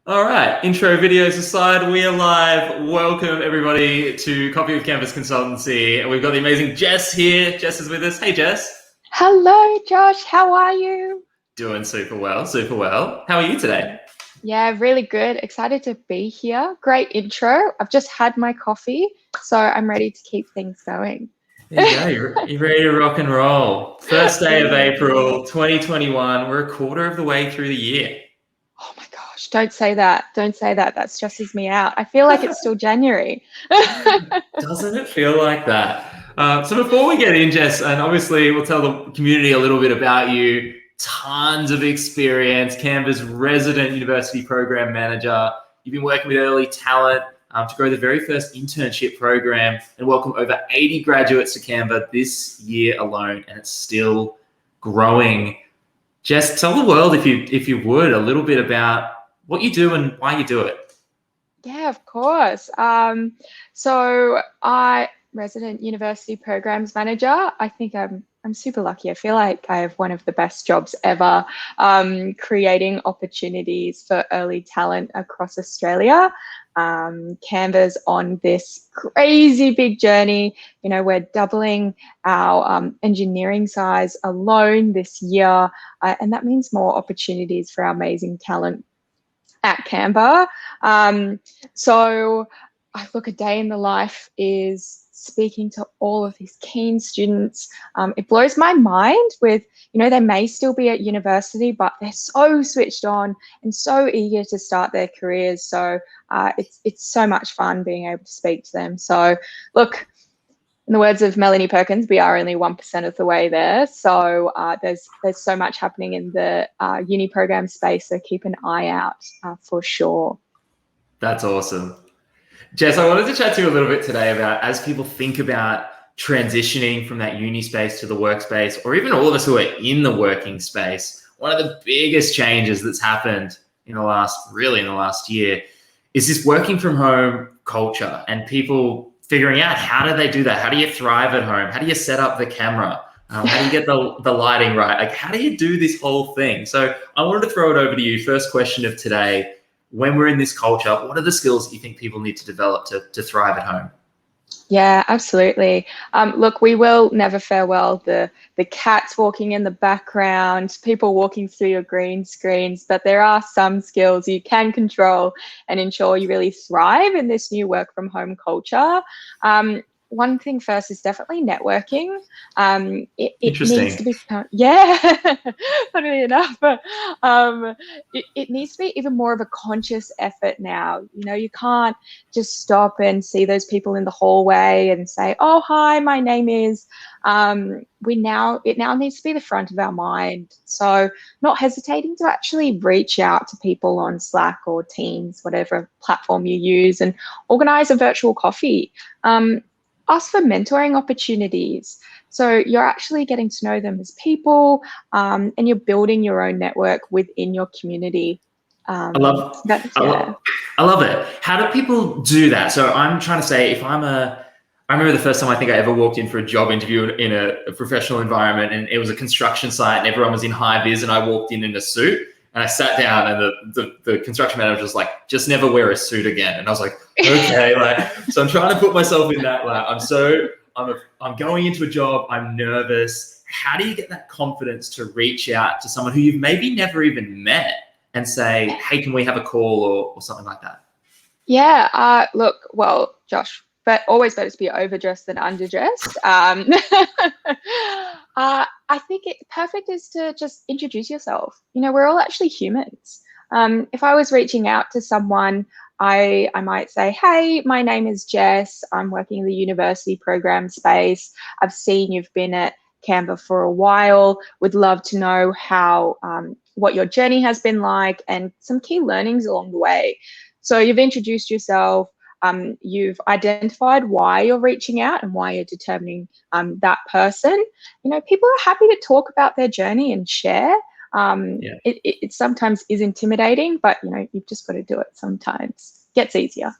All right, intro videos aside, we are live. Welcome everybody to Copy of Campus Consultancy. We've got the amazing Jess here. Jess is with us. Hey, Jess. Hello, Josh. How are you? Doing super well, super well. How are you today? Yeah, really good. Excited to be here. Great intro. I've just had my coffee, so I'm ready to keep things going. There you go. You're ready to rock and roll. First day of April 2021. We're a quarter of the way through the year. Oh my gosh, don't say that. Don't say that. That stresses me out. I feel like it's still January. Doesn't it feel like that? So before we get in, Jess, and obviously we'll tell the community a little bit about you, tons of experience, Canva's resident university program manager. You've been working with early talent to grow the very first internship program and welcome over 80 graduates to Canva this year alone, and it's still growing. Jess, tell the world, if you would, a little bit about what you do and why you do it. Yeah, of course. So I resident university programs manager. I think I'm super lucky. I feel like I have one of the best jobs ever, creating opportunities for early talent across Australia. Canva's on this crazy big journey. You know, we're doubling our engineering size alone this year, and that means more opportunities for our amazing talent at Canva. So I look, a day in the life is speaking to all of these keen students. It blows my mind with, you know, they may still be at university, but they're so switched on and so eager to start their careers. So it's so much fun being able to speak to them. So look, in the words of Melanie Perkins, we are only 1% of the way there. So there's so much happening in the uni program space. So keep an eye out for sure. That's awesome. Jess, I wanted to chat to you a little bit today about, as people think about transitioning from that uni space to the workspace, or even all of us who are in the working space, one of the biggest changes that's happened in the last year is this working from home culture and people figuring out, how do they do that? How do you thrive at home? How do you set up the camera? How do you get the lighting right? Like, how do you do this whole thing? So I wanted to throw it over to you. First question of today: when we're in this culture, what are the skills that you think people need to develop to thrive at home? Yeah, absolutely. Look, we will never farewell the cats walking in the background, people walking through your green screens, but there are some skills you can control and ensure you really thrive in this new work from home culture. One thing first is definitely networking. It needs to become, funnily enough, but it needs to be even more of a conscious effort now. You know, you can't just stop and see those people in the hallway and say, oh, hi, my name is, it now needs to be the front of our mind. So not hesitating to actually reach out to people on Slack or Teams, whatever platform you use, and organize a virtual coffee. Ask for mentoring opportunities. So you're actually getting to know them as people, and you're building your own network within your community. I love it. How do people do that? So I'm trying to say, I remember the first time I think I ever walked in for a job interview in a professional environment, and it was a construction site and everyone was in high vis, and I walked in a suit. And I sat down, and the construction manager was like, just never wear a suit again. And I was like, okay, so I'm trying to put myself in that. I'm going into a job, I'm nervous. How do you get that confidence to reach out to someone who you've maybe never even met and say, hey, can we have a call or something like that? Yeah, look, well, Josh, but always better to be overdressed than underdressed. I think perfect is to just introduce yourself. You know, we're all actually humans. If I was reaching out to someone, I might say, hey, my name is Jess. I'm working in the university program space. I've seen you've been at Canva for a while. Would love to know what your journey has been like and some key learnings along the way. So you've introduced yourself. You've identified why you're reaching out and why you're determining that person. You know, people are happy to talk about their journey and share. It sometimes is intimidating, but you know, you've just got to do it sometimes. It gets easier.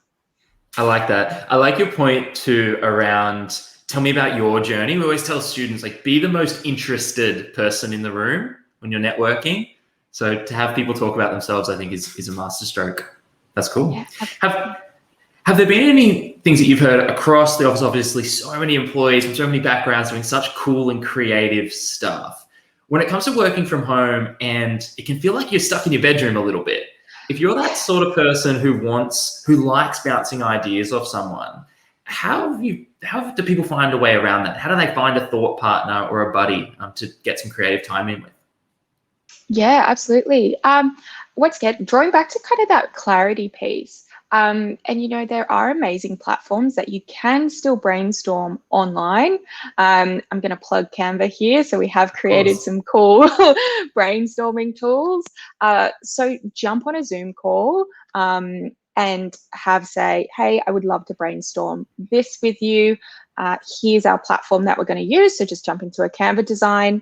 I like that. I like your point too around, tell me about your journey. We always tell students, like, be the most interested person in the room when you're networking. So to have people talk about themselves, I think is a masterstroke. That's cool. Yeah. Have there been any things that you've heard across the office? Obviously, so many employees from so many backgrounds doing such cool and creative stuff. When it comes to working from home, and it can feel like you're stuck in your bedroom a little bit. If you're that sort of person who likes bouncing ideas off someone, how do people find a way around that? How do they find a thought partner or a buddy to get some creative time in with? Yeah, absolutely. Once again, drawing back to kind of that clarity piece. And, there are amazing platforms that you can still brainstorm online. I'm going to plug Canva here. So we have created some cool brainstorming tools. So jump on a Zoom call and say, hey, I would love to brainstorm this with you. Here's our platform that we're going to use. So just jump into a Canva design.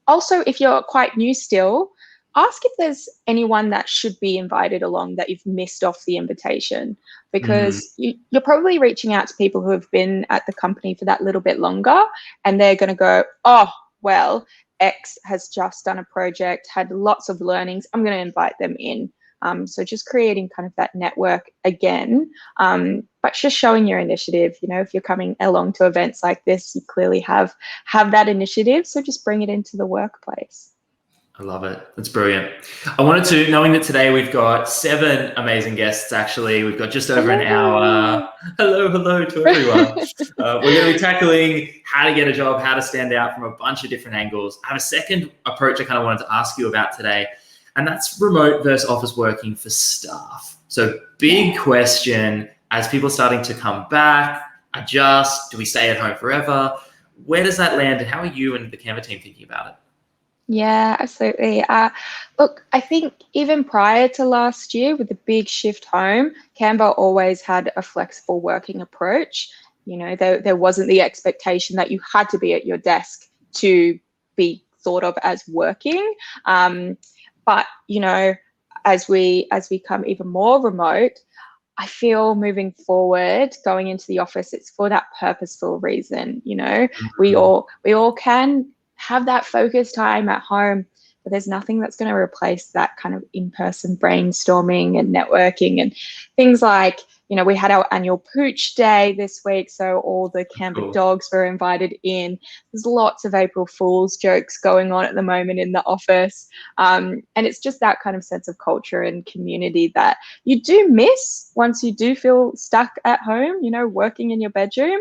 Also, if you're quite new still, ask if there's anyone that should be invited along that you've missed off the invitation, because you're probably reaching out to people who have been at the company for that little bit longer, and they're going to go, oh, well, X has just done a project, had lots of learnings, I'm going to invite them in. So just creating kind of that network again, but just showing your initiative. If you're coming along to events like this, you clearly have that initiative. So just bring it into the workplace. I love it. That's brilliant. I wanted to, knowing that today we've got 7 amazing guests, actually, we've got just over an hour. Hello to everyone. We're going to be tackling how to get a job, how to stand out from a bunch of different angles. I have a second approach I kind of wanted to ask you about today, and that's remote versus office working for staff. So big question, as people are starting to come back, adjust, do we stay at home forever? Where does that land, and how are you and the Canva team thinking about it? Yeah, absolutely. Look, I think even prior to last year with the big shift home, Canva always had a flexible working approach. There wasn't the expectation that you had to be at your desk to be thought of as working. But, as we come even more remote, I feel moving forward, going into the office, it's for that purposeful reason. We all can have that focus time at home, but there's nothing that's going to replace that kind of in-person brainstorming and networking and things like, we had our annual pooch day this week, so all the Canva dogs were invited in. There's lots of April Fool's jokes going on at the moment in the office. And it's just that kind of sense of culture and community that you do miss once you do feel stuck at home, working in your bedroom.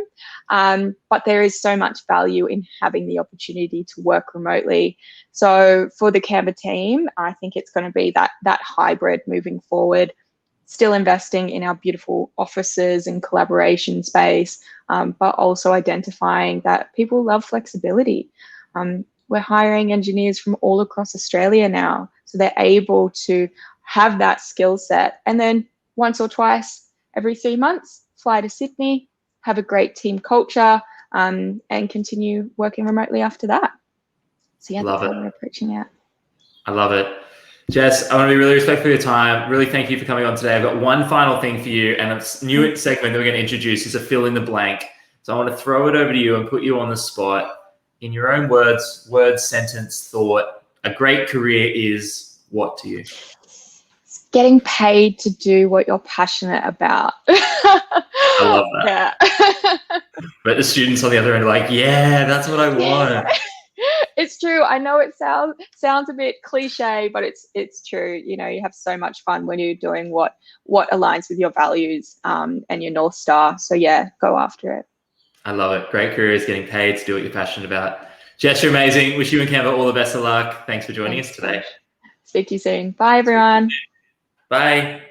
But there is so much value in having the opportunity to work remotely. So for the Canva team, I think it's going to be that hybrid moving forward. Still investing in our beautiful offices and collaboration space, but also identifying that people love flexibility. We're hiring engineers from all across Australia now, so they're able to have that skill set. And then once or twice every 3 months, fly to Sydney, have a great team culture, and continue working remotely after that. So yeah, that's how we're approaching it. I love it. Jess, I want to be really respectful of your time. Really thank you for coming on today. I've got one final thing for you, and a new segment that we're going to introduce is a fill in the blank. So I want to throw it over to you and put you on the spot. In your own words, sentence, thought, a great career is what to you? Getting paid to do what you're passionate about. I love that. Yeah. But the students on the other end are like, yeah, that's what I want. Yeah. It's true. I know it sounds a bit cliche, but it's true. You have so much fun when you're doing what aligns with your values and your North Star. So yeah, go after it. I love it. Great career is getting paid to do what you're passionate about. Jess, you're amazing. Wish you and Canva all the best of luck. Thanks for joining us today. Speak to you soon. Bye, everyone. Bye.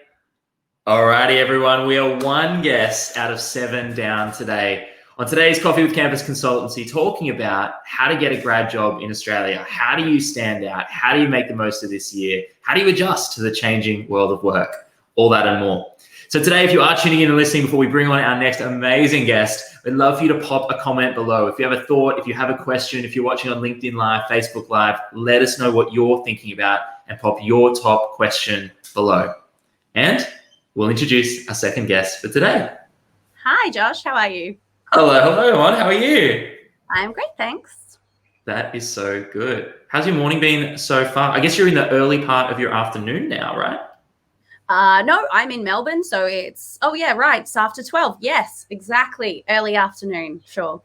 Alrighty, everyone. We are 1 guest out of 7 down today. On today's Coffee with Campus Consultancy, talking about how to get a grad job in Australia. How do you stand out? How do you make the most of this year? How do you adjust to the changing world of work? All that and more. So today, if you are tuning in and listening before we bring on our next amazing guest, we'd love for you to pop a comment below. If you have a thought, if you have a question, if you're watching on LinkedIn Live, Facebook Live, let us know what you're thinking about and pop your top question below. And we'll introduce our second guest for today. Hi, Josh. How are you? Hello, everyone. How are you? I'm great, thanks. That is so good. How's your morning been so far? I guess you're in the early part of your afternoon now, right? No, I'm in Melbourne, so it's, oh yeah, right, it's after 12. Yes, exactly. Early afternoon, sure.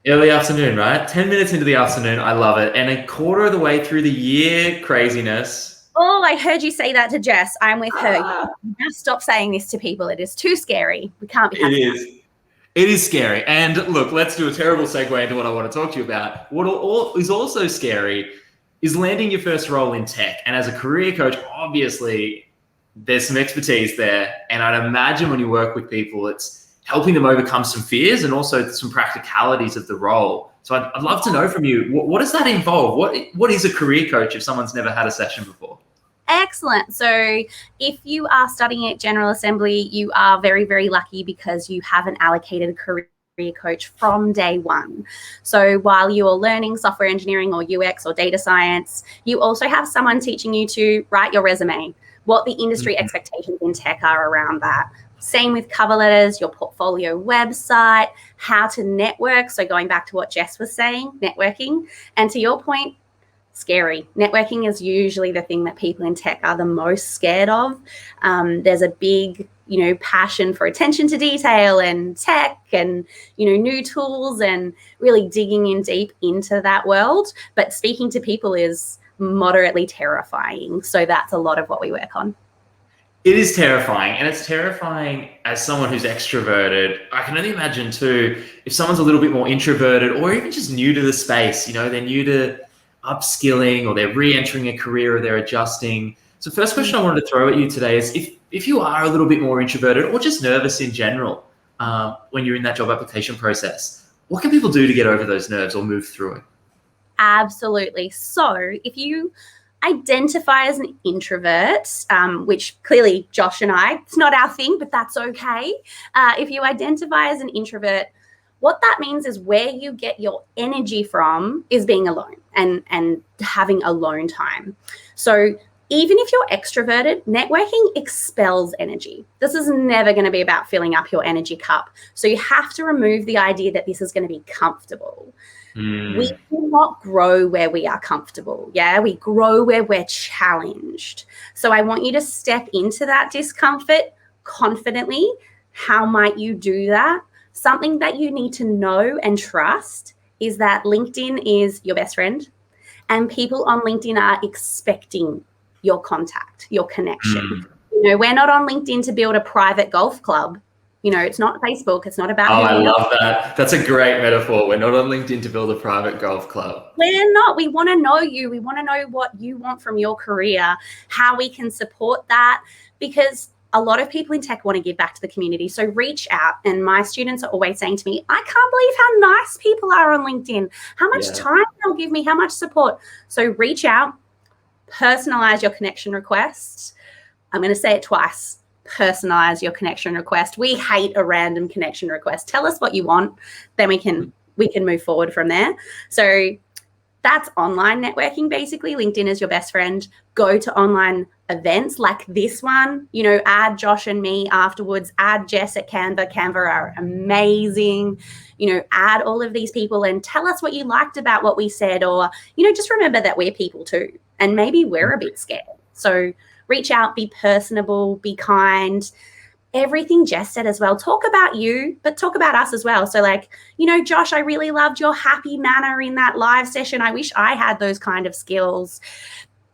Early afternoon, right? 10 minutes into the afternoon, I love it. And a quarter of the way through the year, craziness. Oh, I heard you say that to Jess. I'm with her. You have to stop saying this to people. It is too scary. We can't be having that. It is scary. And look, let's do a terrible segue into what I want to talk to you about. What is also scary is landing your first role in tech. And as a career coach, obviously, there's some expertise there. And I'd imagine when you work with people, it's helping them overcome some fears and also some practicalities of the role. So I'd love to know from you, what does that involve? What is a career coach if someone's never had a session before? Excellent. So if you are studying at General Assembly, you are very, very lucky because you have an allocated career coach from day one. So while you're learning software engineering or UX or data science, you also have someone teaching you to write your resume, what the industry expectations in tech are around that. Same with cover letters, your portfolio website, how to network. So going back to what Jess was saying, networking. And to your point, scary. Networking is usually the thing that people in tech are the most scared of. There's a big, passion for attention to detail and tech and, new tools and really digging in deep into that world. But speaking to people is moderately terrifying. So that's a lot of what we work on. It is terrifying, and it's terrifying as someone who's extroverted. I can only imagine too, if someone's a little bit more introverted or even just new to the space, they're new to upskilling or they're re-entering a career or they're adjusting. So first question I wanted to throw at you today is if you are a little bit more introverted or just nervous in general when you're in that job application process, what can people do to get over those nerves or move through it? Absolutely. So if you identify as an introvert, which clearly Josh and I, it's not our thing, but that's okay. If you identify as an introvert, what that means is where you get your energy from is being alone and having alone time. So even if you're extroverted, networking expels energy. This is never going to be about filling up your energy cup. So you have to remove the idea that this is going to be comfortable. We do not grow where we are comfortable. Yeah, we grow where we're challenged. So I want you to step into that discomfort confidently. How might you do that? Something that you need to know and trust is that LinkedIn is your best friend, and people on LinkedIn are expecting your contact, your connection. We're not on LinkedIn to build a private golf club. It's not Facebook. It's not about. Oh, I love that. That's a great metaphor. We're not on LinkedIn to build a private golf club. We're not. We want to know you. We want to know what you want from your career, how we can support that, because a lot of people in tech want to give back to the community. So reach out. And my students are always saying to me, I can't believe how nice people are on LinkedIn, how much time they'll give me, how much support. So reach out, personalize your connection request. I'm going to say it twice. Personalize your connection request. We hate a random connection request. Tell us what you want, then we can move forward from there. So that's online networking. Basically, LinkedIn is your best friend. Go to online events like this one. Add Josh and me afterwards. Add Jess at Canva. Canva are amazing. Add all of these people and tell us what you liked about what we said, or just remember that we're people too, and maybe we're a bit scared. So reach out, be personable, be kind. Everything Jess said as well. Talk about you, but talk about us as well. So Josh, I really loved your happy manner in that live session. I wish I had those kind of skills.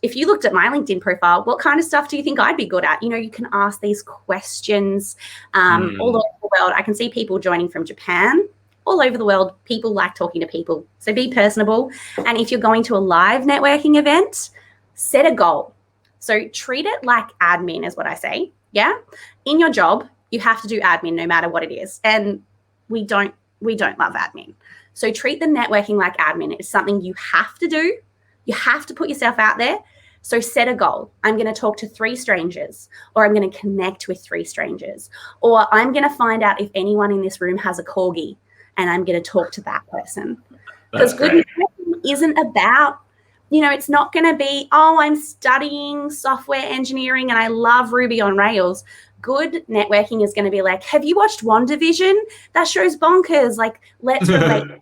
If you looked at my LinkedIn profile, what kind of stuff do you think I'd be good at? You can ask these questions all over the world. I can see people joining from Japan. All over the world, people like talking to people. So be personable. And if you're going to a live networking event, set a goal. So treat it like admin is what I say. Yeah. In your job, you have to do admin no matter what it is. And we don't love admin. So treat the networking like admin. It's something you have to do. You have to put yourself out there. So set a goal. I'm going to talk to 3 strangers, or I'm going to connect with 3 strangers, or I'm going to find out if anyone in this room has a corgi and I'm going to talk to that person. Because good networking isn't about, it's not going to be, I'm studying software engineering and I love Ruby on Rails. Good networking is going to be like, have you watched WandaVision? That show's bonkers. Let's relate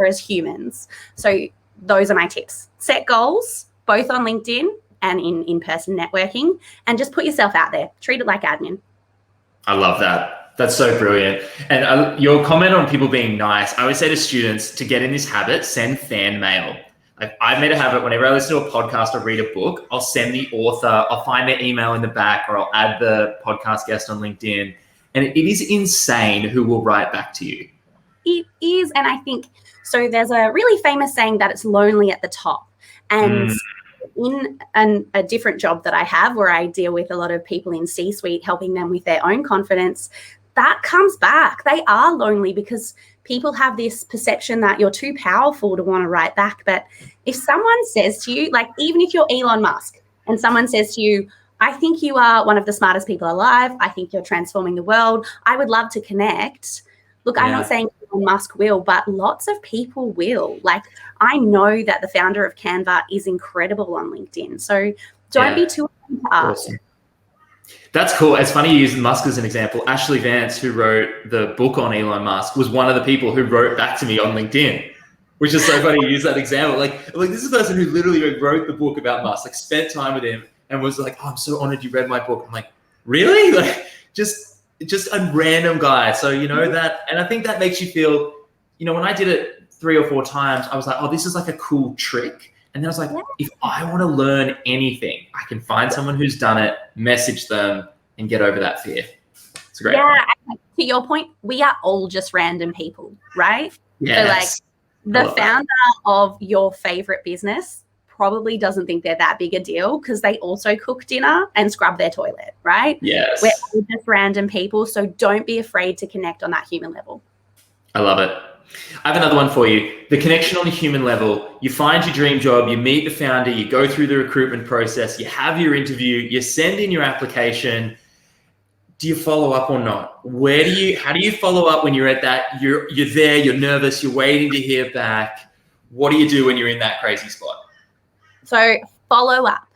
as humans. So those are my tips. Set goals, both on LinkedIn. and in-person networking, and just put yourself out there. Treat it like admin. I love that. That's so brilliant. And your comment on people being nice, I always say to students to get in this habit, send fan mail. I've made a habit whenever I listen to a podcast or read a book, I'll send the author, I'll find their email in the back, or I'll add the podcast guest on LinkedIn. And it is insane who will write back to you. It is. And I think, so there's a really famous saying that it's lonely at the top. And in a different job that I have, where I deal with a lot of people in C-suite, helping them with their own confidence, that comes back. They are lonely because people have this perception that you're too powerful to want to write back. But if someone says to you, like, even if you're Elon Musk and someone says to you, I think you are one of the smartest people alive, I think you're transforming the world, I would love to connect. Look, I'm not saying Elon Musk will, but lots of people will. Like, I know that the founder of Canva is incredible on LinkedIn. So don't be too afraid to ask. Awesome. That's cool. It's funny you use Musk as an example. Ashley Vance, who wrote the book on Elon Musk, was one of the people who wrote back to me on LinkedIn, which is so funny you use that example. Like this is a person who literally wrote the book about Musk, like spent time with him and was like, oh, I'm so honored you read my book. I'm like, really? Like just a random guy. So, you know, that, and I think that makes you feel, you know, when I did it 3 or 4 times, I was like, oh, this is like a cool trick. And then I was like, if I want to learn anything, I can find someone who's done it, message them, and get over that fear. It's a great point. To your point, we are all just random people, right? Yes. So like the founder of your favorite business probably doesn't think they're that big a deal because they also cook dinner and scrub their toilet, right? Yes. We're all just random people. So don't be afraid to connect on that human level. I love it. I have another one for you. The connection on a human level. You find your dream job, you meet the founder, you go through the recruitment process, you have your interview, you send in your application. Do you follow up or not? How do you follow up when you're at that, you're there, you're nervous, you're waiting to hear back? What do you do when you're in that crazy spot? So follow up.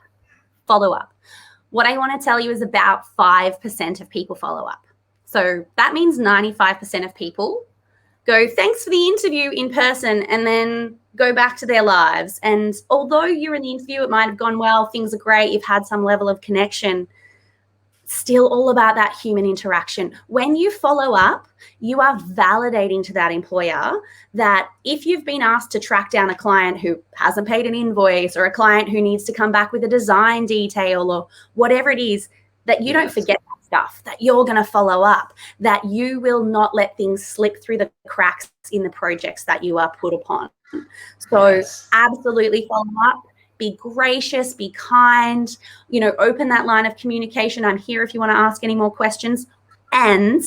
What I want to tell you is about 5% of people follow up. So that means 95% of people go, thanks for the interview in person, and then go back to their lives. And although you're in the interview, it might have gone well, things are great, you've had some level of connection, still all about that human interaction. When you follow up, you are validating to that employer that if you've been asked to track down a client who hasn't paid an invoice, or a client who needs to come back with a design detail, or whatever it is, that you don't forget that stuff, that you're going to follow up, that you will not let things slip through the cracks in the projects that you are put upon. So absolutely follow up. Be gracious, be kind, you know, open that line of communication. I'm here if you want to ask any more questions. And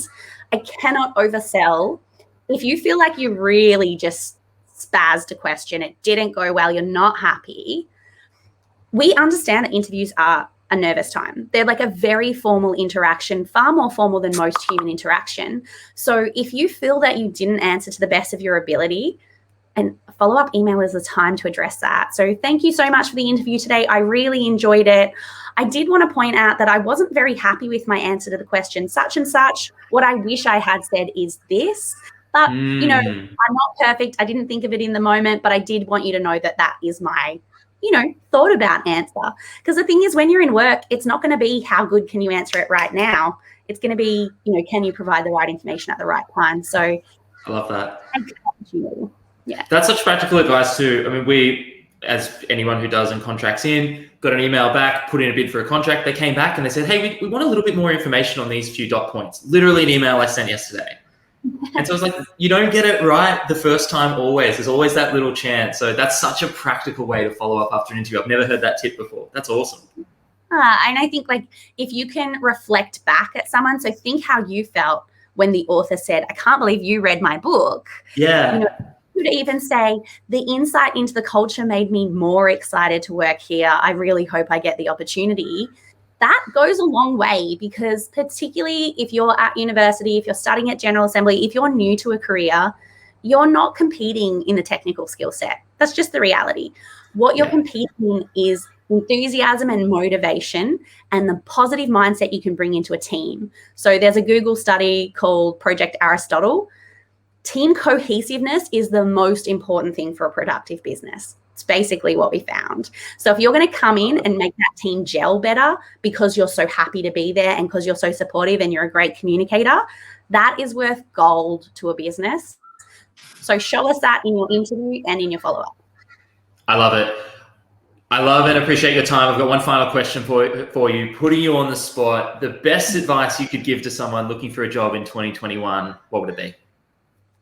I cannot oversell. If you feel like you really just spazzed a question, it didn't go well, you're not happy, we understand that interviews are a nervous time. They're like a very formal interaction, far more formal than most human interaction. So if you feel that you didn't answer to the best of your ability, and follow-up email is the time to address that. So thank you so much for the interview today. I really enjoyed it. I did want to point out that I wasn't very happy with my answer to the question, such and such. What I wish I had said is this. But, you know, I'm not perfect. I didn't think of it in the moment, but I did want you to know that that is my, you know, thought about answer. Because the thing is, when you're in work, it's not going to be how good can you answer it right now. It's going to be, you know, can you provide the right information at the right time? So I love that. Yeah. That's such practical advice too. I mean, we, as anyone who does and contracts in, got an email back, put in a bid for a contract. They came back and they said, hey, we want a little bit more information on these few dot points. Literally an email I sent yesterday. And so I was like, you don't get it right the first time always. There's always that little chance. So that's such a practical way to follow up after an interview. I've never heard that tip before. That's awesome. And I think, like, if you can reflect back at someone, so think how you felt when the author said, I can't believe you read my book. Yeah. You know, you could even say, the insight into the culture made me more excited to work here. I really hope I get the opportunity. That goes a long way, because particularly if you're at university, if you're studying at General Assembly, if you're new to a career, you're not competing in the technical skill set. That's just the reality. What you're competing in is enthusiasm and motivation and the positive mindset you can bring into a team. So there's a Google study called Project Aristotle. Team cohesiveness is the most important thing for a productive business. It's basically what we found. So if you're going to come in and make that team gel better because you're so happy to be there and because you're so supportive and you're a great communicator, that is worth gold to a business. So show us that in your interview and in your follow-up. I love it. I love and appreciate your time. I've got one final question for you. Putting you on the spot, the best advice you could give to someone looking for a job in 2021, what would it be?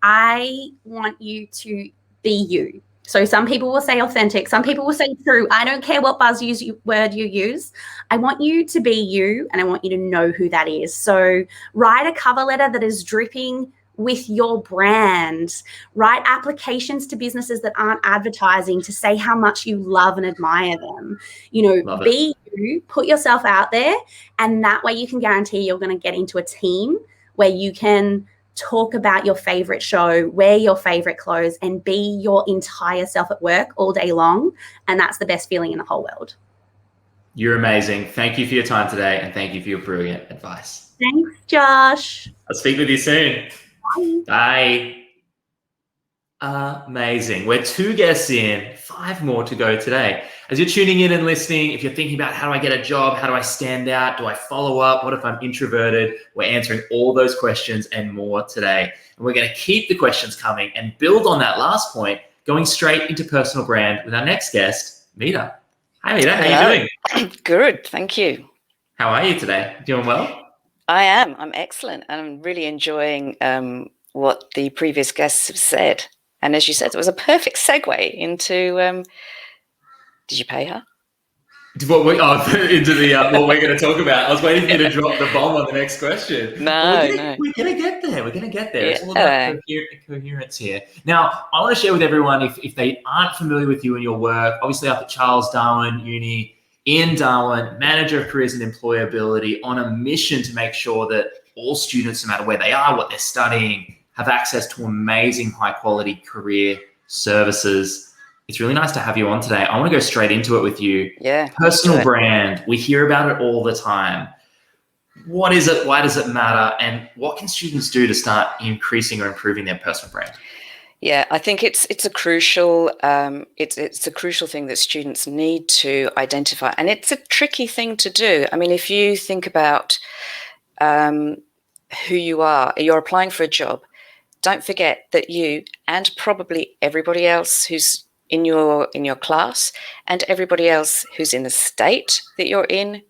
I want you to be you. So some people will say authentic. Some people will say true. I don't care what word you use. I want you to be you, and I want you to know who that is. So write a cover letter that is dripping with your brand. Write applications to businesses that aren't advertising to say how much you love and admire them. Be you, put yourself out there, and that way you can guarantee you're going to get into a team where you can talk about your favorite show, wear your favorite clothes, and be your entire self at work all day long. And that's the best feeling in the whole world. You're amazing. Thank you for your time today, and thank you for your brilliant advice. Thanks, Josh. I'll speak with you soon. Bye. Amazing. We're 2 guests in, 5 more to go today. As you're tuning in and listening, if you're thinking about how do I get a job? How do I stand out? Do I follow up? What if I'm introverted? We're answering all those questions and more today. And we're going to keep the questions coming and build on that last point, going straight into personal brand with our next guest, Mita. Hi, Mita. How are you doing? Good. Thank you. How are you today? Doing well? I am. I'm excellent. And I'm really enjoying what the previous guests have said. And as you said, it was a perfect segue into, did you pay her? Into what we're going to talk about. I was waiting for you to drop the bomb on the next question. No. We're going to get there. Yeah. It's all about coherence here. Now, I want to share with everyone, if they aren't familiar with you and your work, obviously up at Charles Darwin Uni in Darwin, manager of careers and employability, on a mission to make sure that all students, no matter where they are, what they're studying, have access to amazing high quality career services. It's really nice to have you on today. I want to go straight into it with you. Yeah. Personal brand. We hear about it all the time. What is it? Why does it matter? And what can students do to start increasing or improving their personal brand? Yeah, I think it's a crucial it's a crucial thing that students need to identify, and it's a tricky thing to do. I mean, if you think about who you are, you're applying for a job. Don't forget that you and probably everybody else who's in your class and everybody else who's in the state that you're in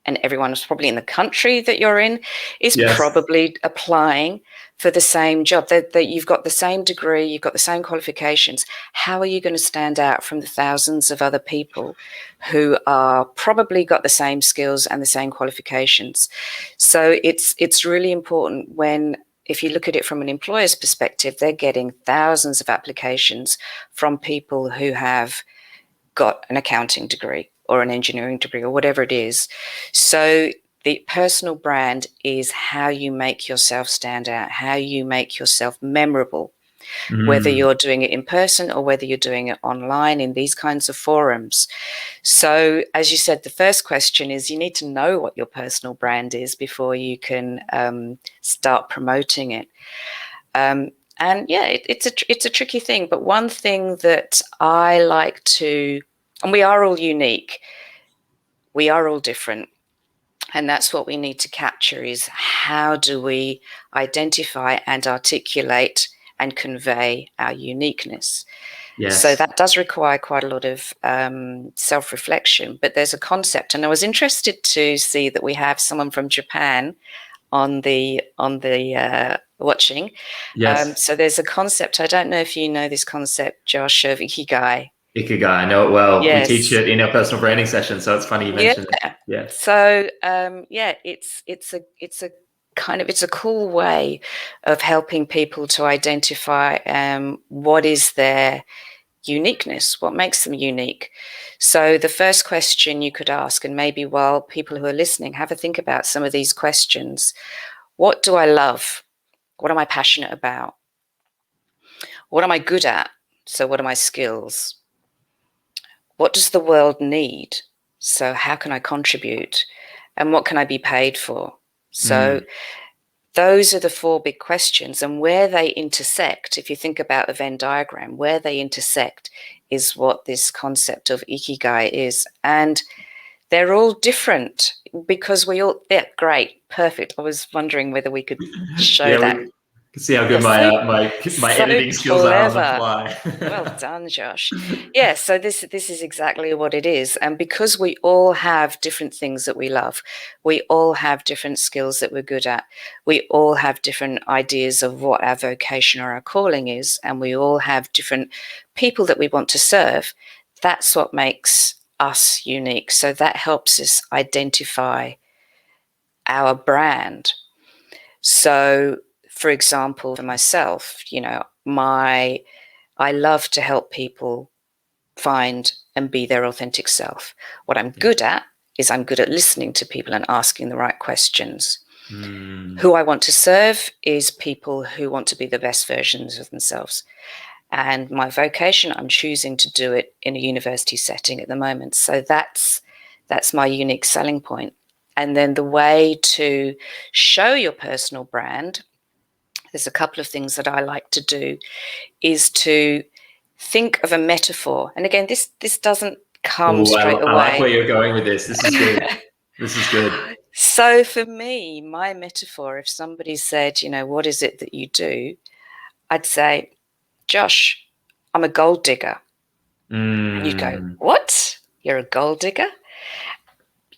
and everyone who's probably in the country that you're in is probably applying for the same job. That you've got the same degree, you've got the same qualifications. How are you going to stand out from the thousands of other people who are probably got the same skills and the same qualifications? So it's really important if you look at it from an employer's perspective, they're getting thousands of applications from people who have got an accounting degree or an engineering degree or whatever it is. So the personal brand is how you make yourself stand out, how you make yourself memorable, whether you're doing it in person or whether you're doing it online in these kinds of forums. So as you said, the first question is you need to know what your personal brand is before you can start promoting it. It's a tricky thing, but one thing that I like to, and we are all unique, we are all different. And that's what we need to capture is how do we identify and articulate and convey our uniqueness. Yes. So that does require quite a lot of self-reflection, but there's a concept. And I was interested to see that we have someone from Japan on the watching. Yes. So there's a concept. I don't know if you know this concept, Josh, of Ikigai. Ikigai, I know it well. Yes. We teach it in our personal branding session, so it's funny you mentioned it. Yeah. So it's a cool way of helping people to identify what is their uniqueness, what makes them unique. So the first question you could ask, and maybe while people who are listening have a think about some of these questions: what do I love? What am I passionate about? What am I good at? So what are my skills? What does the world need? So how can I contribute? And what can I be paid for? So those are the four big questions, and where they intersect, if you think about a Venn diagram, where they intersect is what this concept of ikigai is. And they're all different because yeah, great, perfect. I was wondering whether we could show that. We can see how good my so editing skills are on the clever. fly. Well done, Josh. Yeah, so this is exactly what it is. And because we all have different things that we love, we all have different skills that we're good at, we all have different ideas of what our vocation or our calling is, and we all have different people that we want to serve, that's what makes us unique. So that helps us identify our brand. So, for example, for myself, I love to help people find and be their authentic self. What I'm good at is I'm good at listening to people and asking the right questions. Who I want to serve is people who want to be the best versions of themselves. And my vocation, I'm choosing to do it in a university setting at the moment. So that's my unique selling point. And then the way to show your personal brand, there's a couple of things that I like to do, is to think of a metaphor. And again, this doesn't come straight away. I like where you're going with this. This is good. This is good. So for me, my metaphor, if somebody said, what is it that you do? I'd say, Josh, I'm a gold digger. And you'd go, what? You're a gold digger?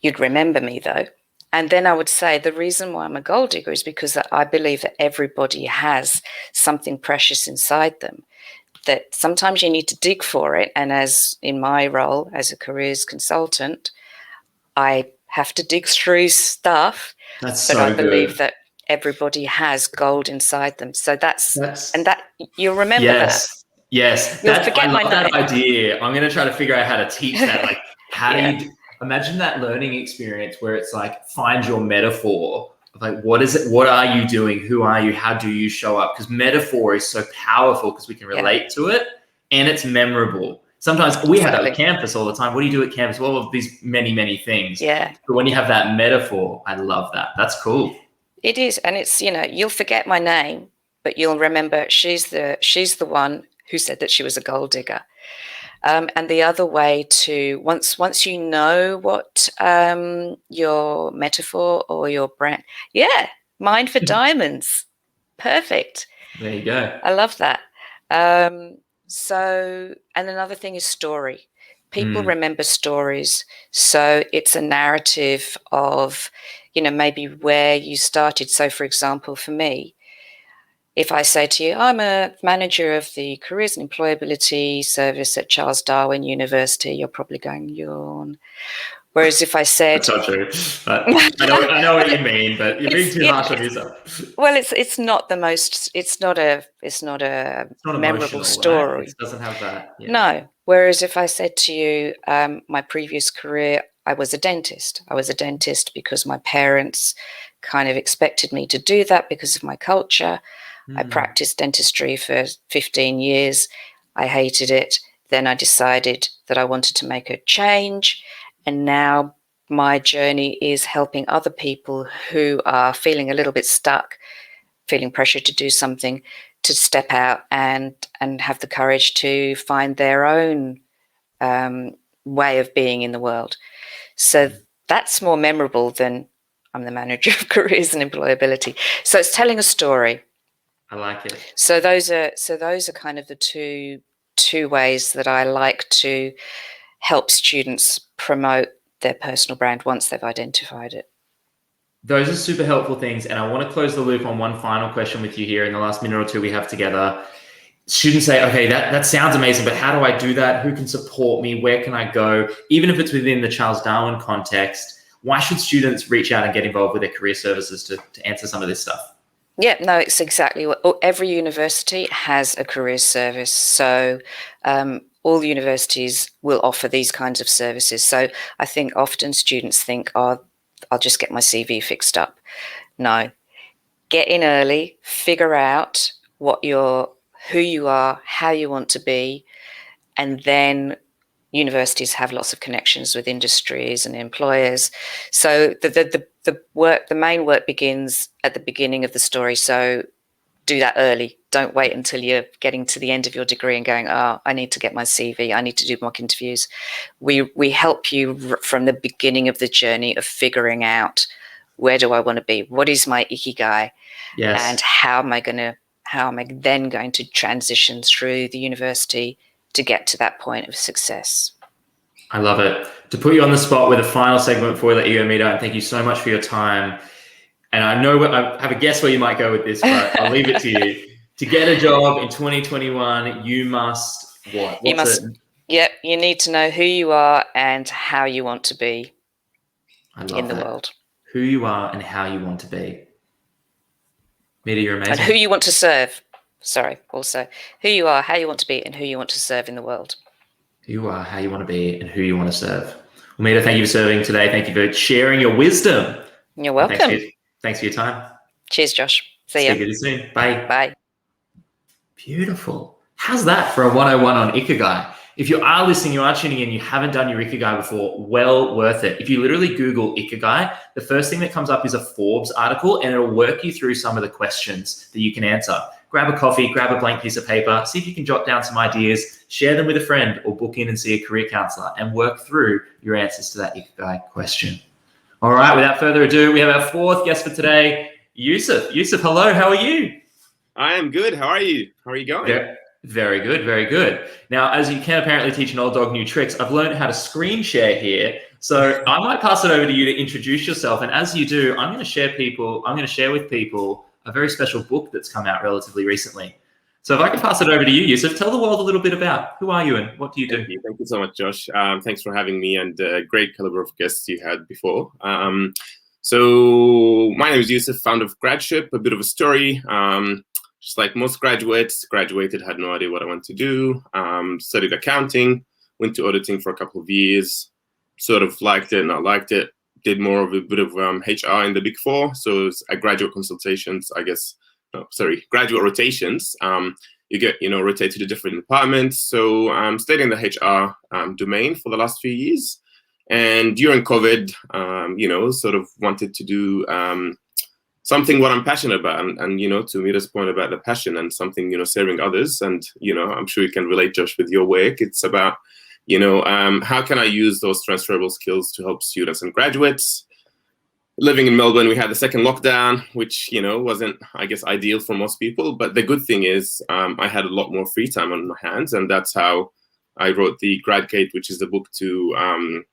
You'd remember me though. And then I would say the reason why I'm a gold digger is because I believe that everybody has something precious inside them, that sometimes you need to dig for it. And as in my role as a careers consultant, I have to dig through stuff. That's but so I believe good. that everybody has gold inside them. So that's you'll remember yes. that. Yes. You'll forget my name. That idea. I'm going to try to figure out how to teach that. Like, how do you imagine that learning experience where it's like, find your metaphor. Like, what is it? What are you doing? Who are you? How do you show up? Because metaphor is so powerful because we can relate to it and it's memorable. Sometimes we have that at campus all the time. What do you do at campus? All of these many, many things. Yeah. But when you have that metaphor, I love that. That's cool. It is. And it's, you'll forget my name, but you'll remember she's the one who said that she was a gold digger. And the other way to, once you know what your metaphor or your brand, mine for diamonds. Perfect. There you go. I love that. So, and another thing is story. People remember stories. So it's a narrative of, maybe where you started. So for example, for me, if I say to you, I'm a manager of the Careers and Employability Service at Charles Darwin University, you're probably going, yawn. Whereas if I said... That's not true. I know what you mean, but you're being too harsh on yourself. Well, it's not the most... It's not a memorable story. Right? It doesn't have that. Yeah. No. Whereas if I said to you, my previous career, I was a dentist. I was a dentist because my parents kind of expected me to do that because of my culture. I practiced dentistry for 15 years. I hated it. Then I decided that I wanted to make a change. And now my journey is helping other people who are feeling a little bit stuck, feeling pressure to do something, to step out and have the courage to find their own way of being in the world. So that's more memorable than I'm the manager of careers and employability. So it's telling a story. I like it. So those are kind of the two ways that I like to help students promote their personal brand once they've identified it. Those are super helpful things. And I want to close the loop on one final question with you here in the last minute or two we have together. Students say, okay, that sounds amazing, but how do I do that? Who can support me? Where can I go? Even if it's within the Charles Darwin context, why should students reach out and get involved with their career services to answer some of this stuff? Yeah, no, it's exactly what every university has a career service. So all universities will offer these kinds of services. So I think often students think, oh, I'll just get my CV fixed up. No, get in early, figure out who you are, how you want to be, and then, universities have lots of connections with industries and employers. So the main work begins at the beginning of the story. So do that early. Don't wait until you're getting to the end of your degree and going, oh, I need to get my CV. I need to do mock interviews. We help you from the beginning of the journey of figuring out, where do I want to be? What is my ikigai? Yes. And how am I then going to transition through the university to get to that point of success? I love it. To put you on the spot with a final segment before we let you go, Mita, and thank you so much for your time. And I know I have a guess where you might go with this, but I'll leave it to you. To get a job in 2021, you must what? You need to know who you are and how you want to be in the world. Who you are and how you want to be. Mita, you're amazing. And who you want to serve. Sorry, also. Who you are, how you want to be, and who you want to serve in the world. Who you are, how you want to be, and who you want to serve. Well, Mita, thank you for serving today. Thank you for sharing your wisdom. You're welcome. Thanks for your time. Cheers, Josh. See you. See you soon. Bye. Bye. Beautiful. How's that for a 101 on Ikigai? If you are listening, you are tuning in, you haven't done your Ikigai before, well worth it. If you literally Google Ikigai, the first thing that comes up is a Forbes article, and it'll work you through some of the questions that you can answer. Grab a coffee, grab a blank piece of paper, see if you can jot down some ideas, share them with a friend, or book in and see a career counselor and work through your answers to that Ikigai question. All right, without further ado, we have our fourth guest for today, Yousef. Yousef, hello, how are you? I am good. How are you? How are you going? Yeah. Very good, very good. Now, as you can apparently teach an old dog new tricks, I've learned how to screen share here. So I might pass it over to you to introduce yourself. And as you do, I'm going to share with people a very special book that's come out relatively recently. So if I can pass it over to you, Yousef, tell the world a little bit about who are you and what do you do? Thank you so much, Josh. Thanks for having me and great caliber of guests you had before. So my name is Yousef, founder of Gradship, a bit of a story. Just like most graduates, graduated, had no idea what I wanted to do, studied accounting, went to auditing for a couple of years, sort of liked it, not liked it, did more of a bit of HR in the Big Four. So it was graduate consultations, graduate rotations. You get, rotated to different departments. So I'm stayed in the HR domain for the last few years. And during COVID, sort of wanted to do something what I'm passionate about, and to Mita's point about the passion and something, serving others. And, I'm sure you can relate, Josh, with your work. It's about, how can I use those transferable skills to help students and graduates? Living in Melbourne, we had the second lockdown, which, wasn't, I guess, ideal for most people. But the good thing is I had a lot more free time on my hands. And that's how I wrote the Grad Gate, which is the book to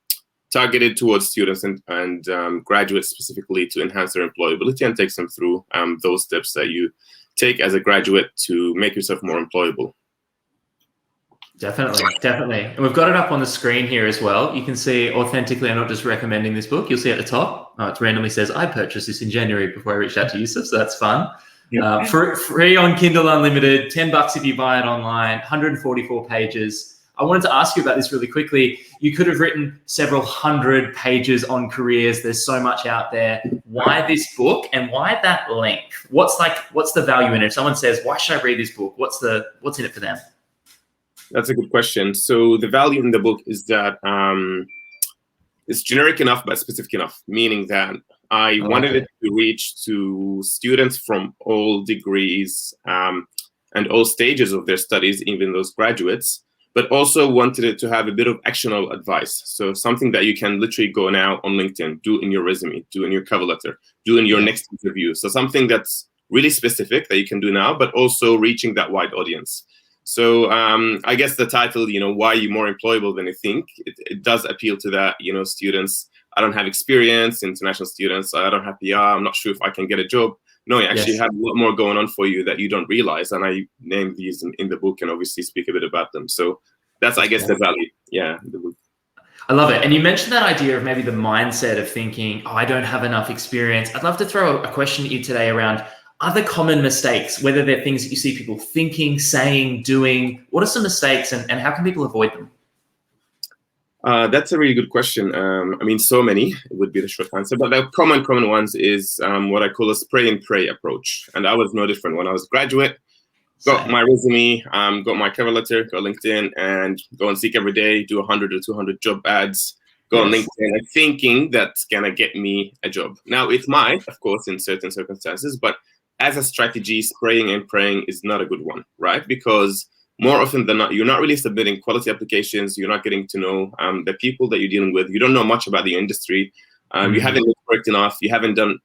targeted towards students and graduates specifically to enhance their employability and takes them through those steps that you take as a graduate to make yourself more employable. Definitely. And we've got it up on the screen here as well. You can see authentically, I'm not just recommending this book. You'll see at the top, it randomly says, I purchased this in January before I reached out to Yousef, so that's fun. Yep. Free on Kindle Unlimited, $10 if you buy it online, 144 pages. I wanted to ask you about this really quickly. You could have written several hundred pages on careers. There's so much out there. Why this book and why that length? What's the value in it? If someone says, why should I read this book? What's in it for them? That's a good question. So the value in the book is that it's generic enough but specific enough, meaning that I wanted it to reach to students from all degrees and all stages of their studies, even those graduates, but also wanted it to have a bit of actionable advice. So something that you can literally go now on LinkedIn, do in your resume, do in your cover letter, do in your next interview. So something that's really specific that you can do now, but also reaching that wide audience. So I guess the title, why are you more employable than you think? It does appeal to that, students. I don't have experience, international students. I don't have PR. I'm not sure if I can get a job. No, you actually have a lot more going on for you that you don't realize. And I name these in the book and obviously speak a bit about them. So that's, I guess, the value. Yeah, the book. I love it. And you mentioned that idea of maybe the mindset of thinking, I don't have enough experience. I'd love to throw a question at you today around other common mistakes, whether they're things that you see people thinking, saying, doing. What are some mistakes and how can people avoid them? That's a really good question. So many would be the short answer, but the common ones is what I call a spray and pray approach. And I was no different when I was a graduate. got my resume, got my cover letter, got LinkedIn, and go and seek every day, do 100 or 200 job ads, go on LinkedIn, and thinking that's going to get me a job. Now, it might, of course, in certain circumstances, but as a strategy, spraying and praying is not a good one, right? Because more often than not, you're not really submitting quality applications. You're not getting to know the people that you're dealing with. You don't know much about the industry. You haven't networked enough. You haven't done,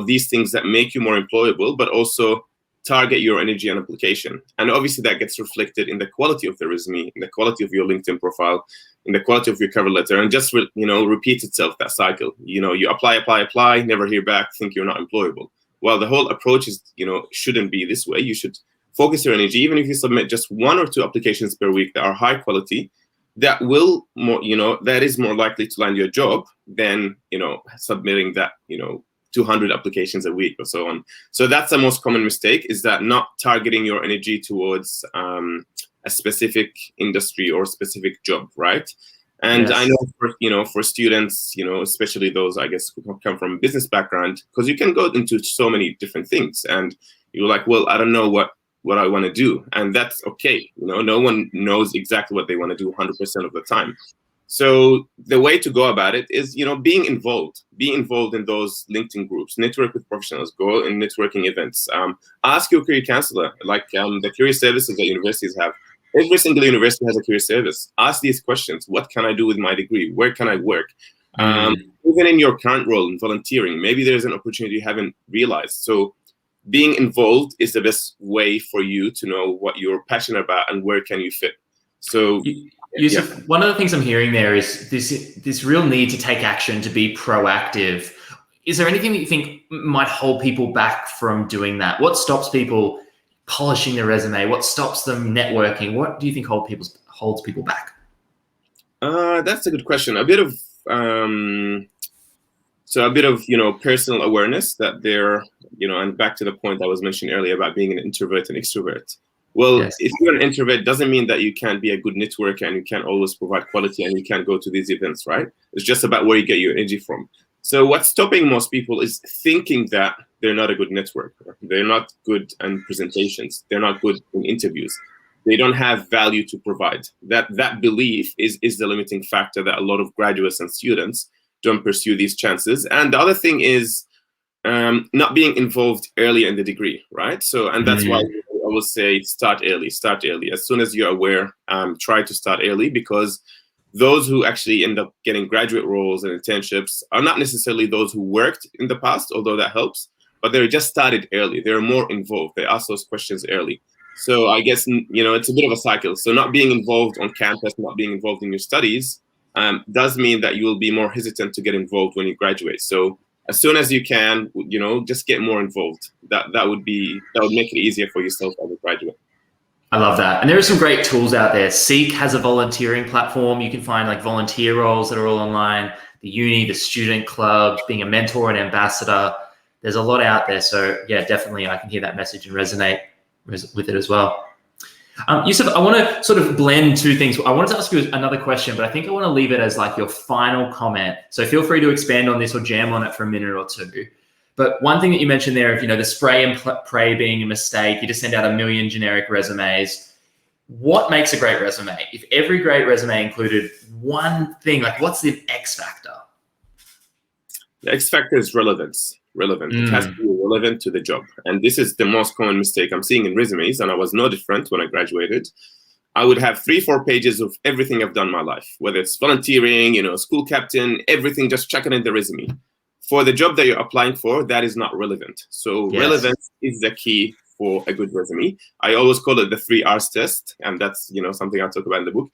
these things that make you more employable, but also target your energy on application. And obviously that gets reflected in the quality of the resume, in the quality of your LinkedIn profile, in the quality of your cover letter, and just, repeats itself, that cycle. You apply, never hear back, think you're not employable. Well, the whole approach is, shouldn't be this way. You should focus your energy, even if you submit just 1 or 2 applications per week that are high quality, that will more, that is more likely to land your job than, submitting that, 200 applications a week or so on. So that's the most common mistake, is that not targeting your energy towards a specific industry or specific job, right? And I know for students, especially those, I guess, who come from a business background, because you can go into so many different things, and you're like, well, I don't know what I want to do, and that's okay. No one knows exactly what they want to do 100% of the time. So the way to go about it is, being involved. Be involved in those LinkedIn groups. Network with professionals. Go in networking events. Ask your career counselor, like the career services that universities have. Every single university has a career service. Ask these questions. What can I do with my degree? Where can I work? Even in your current role in volunteering, maybe there's an opportunity you haven't realized. So being involved is the best way for you to know what you're passionate about and where can you fit. So Yousef, one of the things I'm hearing there is this real need to take action, to be proactive. Is there anything that you think might hold people back from doing that? What stops people polishing their resume? What stops them networking? What do you think holds people back? That's a good question. A bit of personal awareness that they're, and back to the point I was mentioning earlier about being an introvert and extrovert. Well, if you're an introvert, doesn't mean that you can't be a good networker and you can't always provide quality and you can't go to these events, right? It's just about where you get your energy from. So what's stopping most people is thinking that they're not a good networker. They're not good in presentations. They're not good in interviews. They don't have value to provide. That belief is the limiting factor that a lot of graduates and students don't pursue these chances. And the other thing is not being involved early in the degree, right? So, and that's why I will say start early. As soon as you're aware, try to start early, because those who actually end up getting graduate roles and internships are not necessarily those who worked in the past, although that helps, but they just started early. They're more involved. They ask those questions early. So I guess, it's a bit of a cycle. So not being involved on campus, not being involved in your studies does mean that you will be more hesitant to get involved when you graduate. So as soon as you can, just get more involved. That would make it easier for yourself as a graduate. I love that. And there are some great tools out there. Seek has a volunteering platform. You can find like volunteer roles that are all online, the uni, the student clubs, being a mentor and ambassador. There's a lot out there. So yeah, definitely I can hear that message and resonate with it as well. Yousef, I want to sort of blend two things. I wanted to ask you another question, but I think I want to leave it as like your final comment. So feel free to expand on this or jam on it for a minute or two. But one thing that you mentioned there of, the spray and pray being a mistake, you just send out 1 million generic resumes. What makes a great resume? If every great resume included one thing, like what's the X factor? The X factor is relevance. It has to be relevant to the job. And this is the most common mistake I'm seeing in resumes, and I was no different when I graduated. I would have 3-4 pages of everything I've done in my life, whether it's volunteering, school captain, everything, just chuck it in the resume. For the job that you're applying for, that is not relevant. So relevance is the key for a good resume. I always call it the 3 R's test, and that's something I talk about in the book.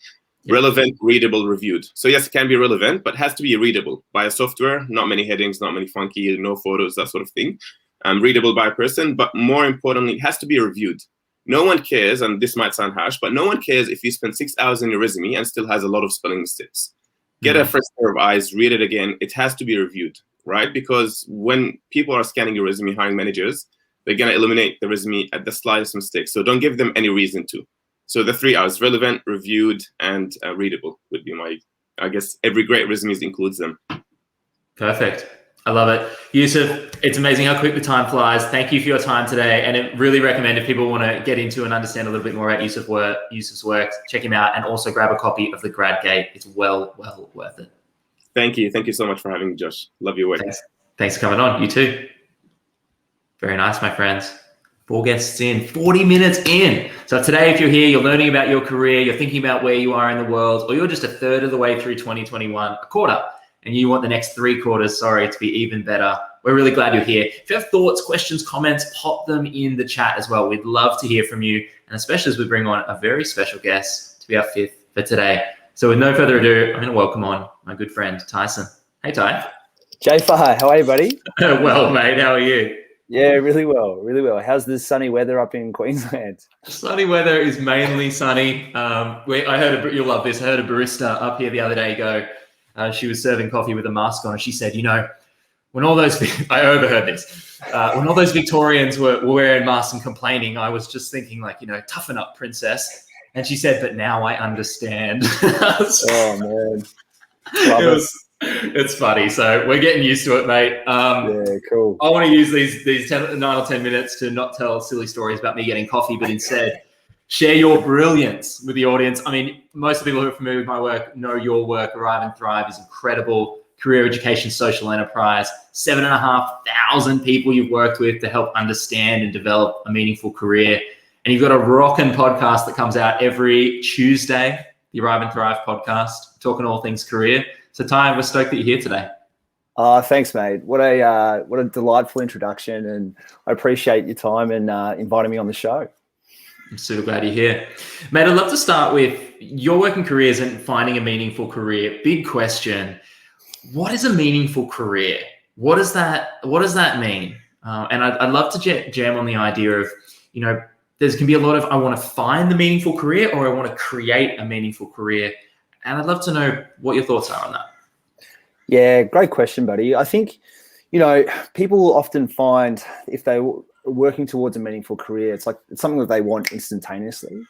Relevant, readable, reviewed. So yes, it can be relevant, but has to be readable by a software, not many headings, not many funky, no photos, that sort of thing. Readable by a person, but more importantly, it has to be reviewed. No one cares, and this might sound harsh, but no one cares if you spend 6 hours in your resume and still has a lot of spelling mistakes. Get a fresh pair of eyes, read it again. It has to be reviewed, right? Because when people are scanning your resume, hiring managers, they're going to eliminate the resume at the slightest mistake. So don't give them any reason to. So the 3 R's, relevant, reviewed, and readable would be my, I guess every great resume includes them. Perfect. I love it. Yousef, it's amazing how quick the time flies. Thank you for your time today. And I really recommend if people want to get into and understand a little bit more about Yousef's work, check him out and also grab a copy of the Grad Gate. It's well worth it. Thank you. Thank you so much for having me, Josh. Love your work. Thanks for coming on. You too. Very nice, my friends. 4 guests in, 40 minutes in. So today, if you're here, you're learning about your career, you're thinking about where you are in the world, or you're just a third of the way through 2021, a quarter, and you want the next 3 quarters, to be even better. We're really glad you're here. If you have thoughts, questions, comments, pop them in the chat as well. We'd love to hear from you, and especially as we bring on a very special guest to be our 5th for today. So with no further ado, I'm going to welcome on my good friend, Tyson. Hey, Ty. J-Fi, how are you, buddy? Well, mate, how are you? Yeah, really well. How's the sunny weather up in Queensland? Sunny weather is mainly sunny. You'll love this. I heard a barista up here the other day go, she was serving coffee with a mask on, and she said, when all those, I overheard this, when all those Victorians were wearing masks and complaining, I was just thinking toughen up, princess. And she said, but now I understand. Oh, man. It's funny. So we're getting used to it, mate. Yeah, cool. I want to use these 9 or 10 minutes to not tell silly stories about me getting coffee, but instead share your brilliance with the audience. I mean, most of the people who are familiar with my work know your work. Arrive and Thrive is incredible. Career education, social enterprise, 7,500 people you've worked with to help understand and develop a meaningful career. And you've got a rockin' podcast that comes out every Tuesday, the Arrive and Thrive podcast, talking all things career. So Ty, we're stoked that you're here today. Thanks, mate. What a delightful introduction, and I appreciate your time and inviting me on the show. I'm super glad you're here. Mate, I'd love to start with your working careers and finding a meaningful career. Big question. What is a meaningful career? What does that mean? And I'd love to jam on the idea of, there's can be a lot of, I want to find the meaningful career or I want to create a meaningful career. And I'd love to know what your thoughts are on that. Yeah, great question, buddy. I think, people often find if they're working towards a meaningful career, it's something that they want instantaneously.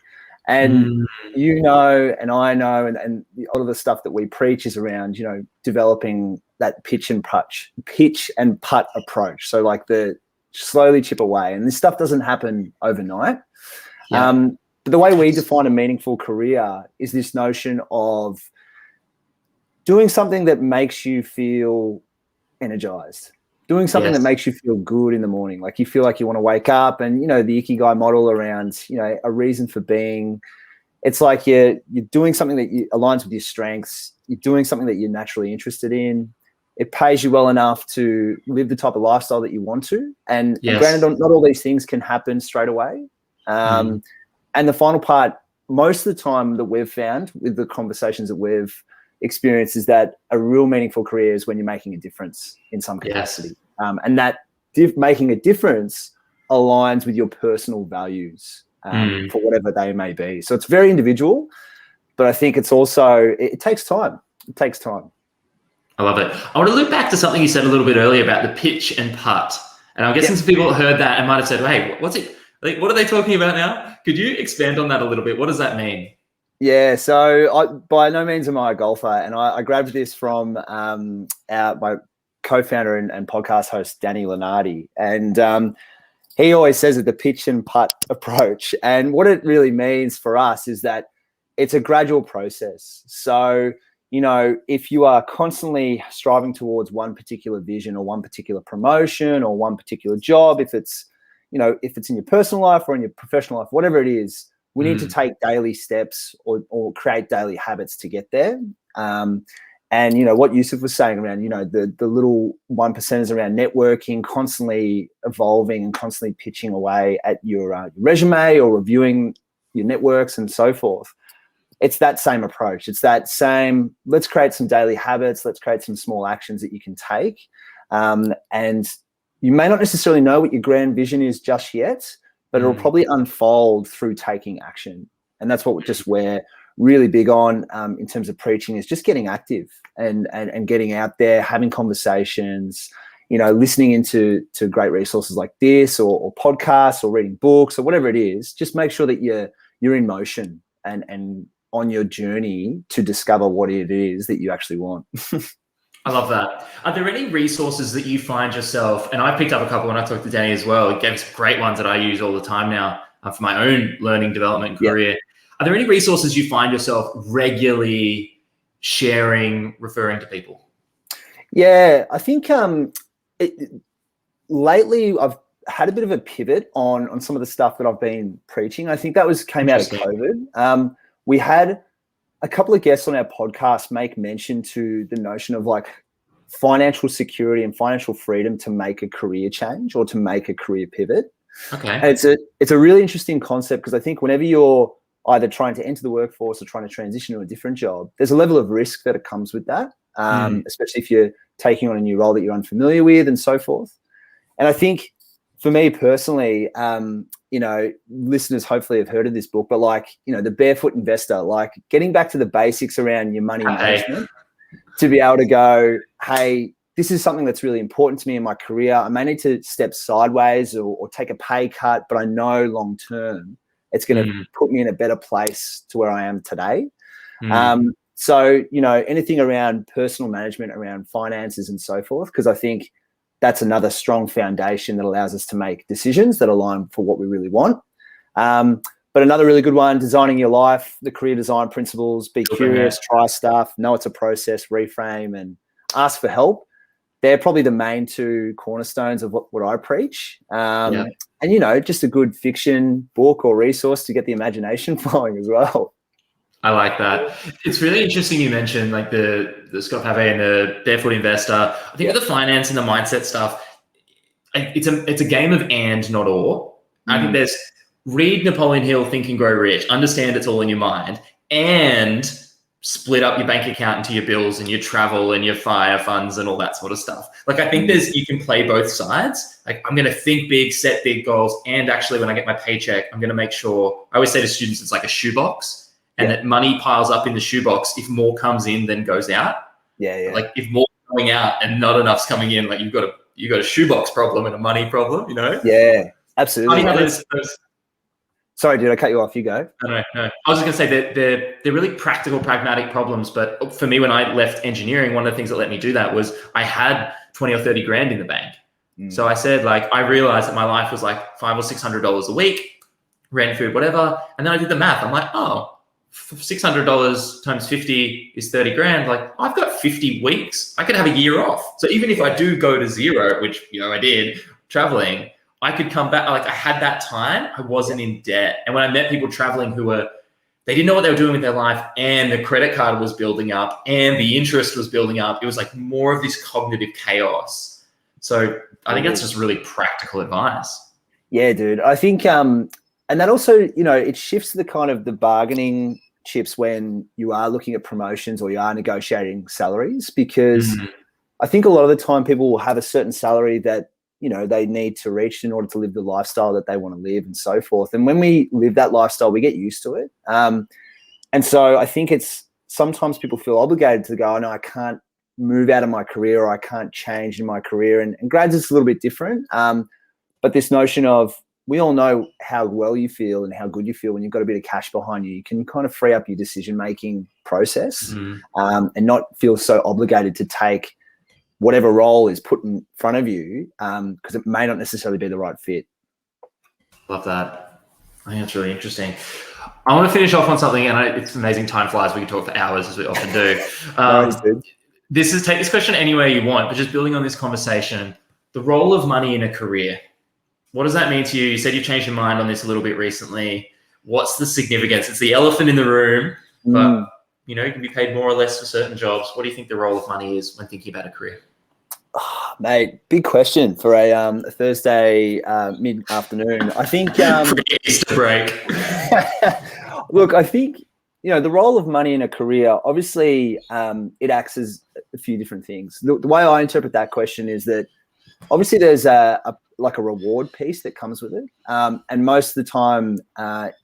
And and I know, and all of the stuff that we preach is around, developing that pitch and putt approach. So the slowly chip away. And this stuff doesn't happen overnight. Yeah. But the way we define a meaningful career is this notion of doing something that makes you feel energized, doing something that makes you feel good in the morning. You feel like you want to wake up, and, the Ikigai model around, a reason for being. It's like you're doing something that aligns with your strengths. You're doing something that you're naturally interested in. It pays you well enough to live the type of lifestyle that you want to. And granted, not all these things can happen straight away. And the final part, most of the time that we've found with the conversations that we've experienced, is that a real meaningful career is when you're making a difference in some capacity. And that making a difference aligns with your personal values for whatever they may be. So it's very individual, but I think it's also, it takes time. It takes time. I love it. I want to loop back to something you said a little bit earlier about the pitch and putt. And I'm guessing some people heard that and might have said, hey, what's it? What are they talking about now? Could you expand on that a little bit? What does that mean? Yeah, so by no means am I a golfer, and I grabbed this from my co-founder and podcast host, Danny Lenardi. And he always says that the pitch and putt approach. And what it really means for us is that it's a gradual process. So, if you are constantly striving towards one particular vision or one particular promotion or one particular job, if it's in your personal life or in your professional life, whatever it is, we need to take daily steps or create daily habits to get there. And, what Yousef was saying around, the little 1%ers around networking, constantly evolving and constantly pitching away at your resume or reviewing your networks and so forth. It's that same approach. It's that same, let's create some daily habits. Let's create some small actions that you can take. And you may not necessarily know what your grand vision is just yet, but it'll probably unfold through taking action. And that's what we're really big on in terms of preaching, is just getting active and getting out there, having conversations, listening into great resources like this or podcasts or reading books or whatever it is. Just make sure that you're in motion and on your journey to discover what it is that you actually want. I love that. Are there any resources that you find yourself, and I picked up a couple when I talked to Danny as well, it gave us great ones that I use all the time now for my own learning, development, career. Are there any resources you find yourself regularly sharing, referring to people? Yeah, I think lately I've had a bit of a pivot on some of the stuff that I've been preaching. I think that came out of COVID. We had a couple of guests on our podcast make mention to the notion of like financial security and financial freedom to make a career change or to make a career pivot. Okay. And it's a really interesting concept because I think whenever you're either trying to enter the workforce or trying to transition to a different job, there's a level of risk that comes with that, especially if you're taking on a new role that you're unfamiliar with and so forth. And I think for me personally, listeners hopefully have heard of this book, but like, The Barefoot Investor, like getting back to the basics around your money management to be able to go, hey, this is something that's really important to me in my career. I may need to step sideways or take a pay cut, but I know long term it's going to put me in a better place to where I am today. So, anything around personal management, around finances and so forth, because I think that's another strong foundation that allows us to make decisions that align for what we really want. But another really good one, designing your life, the career design principles, be curious, try stuff, know it's a process, reframe, and ask for help. They're probably the main two cornerstones of what I preach. And, just a good fiction book or resource to get the imagination flowing as well. I like that. It's really interesting you mentioned like the Scott Pavey and the Barefoot Investor. I think with the finance and the mindset stuff, it's a game of and, not or. I think there's read Napoleon Hill, Think and Grow Rich, understand it's all in your mind, and split up your bank account into your bills and your travel and your fire funds and all that sort of stuff. Like I think you can play both sides. Like I'm going to think big, set big goals, and actually when I get my paycheck, I'm going to make sure, I always say to students, it's like a shoebox. And that money piles up in the shoebox if more comes in than goes out. Yeah. Like if more going out and not enough's coming in, like you've got a shoebox problem and a money problem, Yeah, absolutely. Sorry, dude, I cut you off. You go. No. I was just going to say that they're really practical, pragmatic problems. But for me, when I left engineering, one of the things that let me do that was I had 20 or 30 grand in the bank. So I said, like, I realized that my life was like $500 or $600 a week, rent, food, whatever. And then I did the math. I'm like, $600 times 50 is 30 grand. Like I've got 50 weeks. I could have a year off. So even if I do go to zero, which, I did traveling, I could come back. Like I had that time. I wasn't in debt. And when I met people traveling they didn't know what they were doing with their life and the credit card was building up and the interest was building up, it was like more of this cognitive chaos. So I think that's just really practical advice. Yeah, dude. I think, and that also, it shifts the kind of the bargaining chips when you are looking at promotions or you are negotiating salaries, because I think a lot of the time people will have a certain salary that, they need to reach in order to live the lifestyle that they want to live and so forth. And when we live that lifestyle, we get used to it. And so I think it's sometimes people feel obligated to go, oh, no, I can't move out of my career or I can't change in my career. And grads is a little bit different. But this notion of, we all know how well you feel and how good you feel when you've got a bit of cash behind you. You can kind of free up your decision-making process and not feel so obligated to take whatever role is put in front of you because it may not necessarily be the right fit. Love that. I think that's really interesting. I want to finish off on something, and it's amazing. Time flies. We can talk for hours, as we often do. Take this question anywhere you want, but just building on this conversation, the role of money in a career. What does that mean to you? You said you changed your mind on this a little bit recently. What's the significance? It's the elephant in the room, but you can be paid more or less for certain jobs. What do you think the role of money is when thinking about a career? Oh, mate, big question for a Thursday mid-afternoon. I think Easter break. Look, I think the role of money in a career. Obviously, it acts as a few different things. The way I interpret that question is that obviously there's a reward piece that comes with it. And most of the time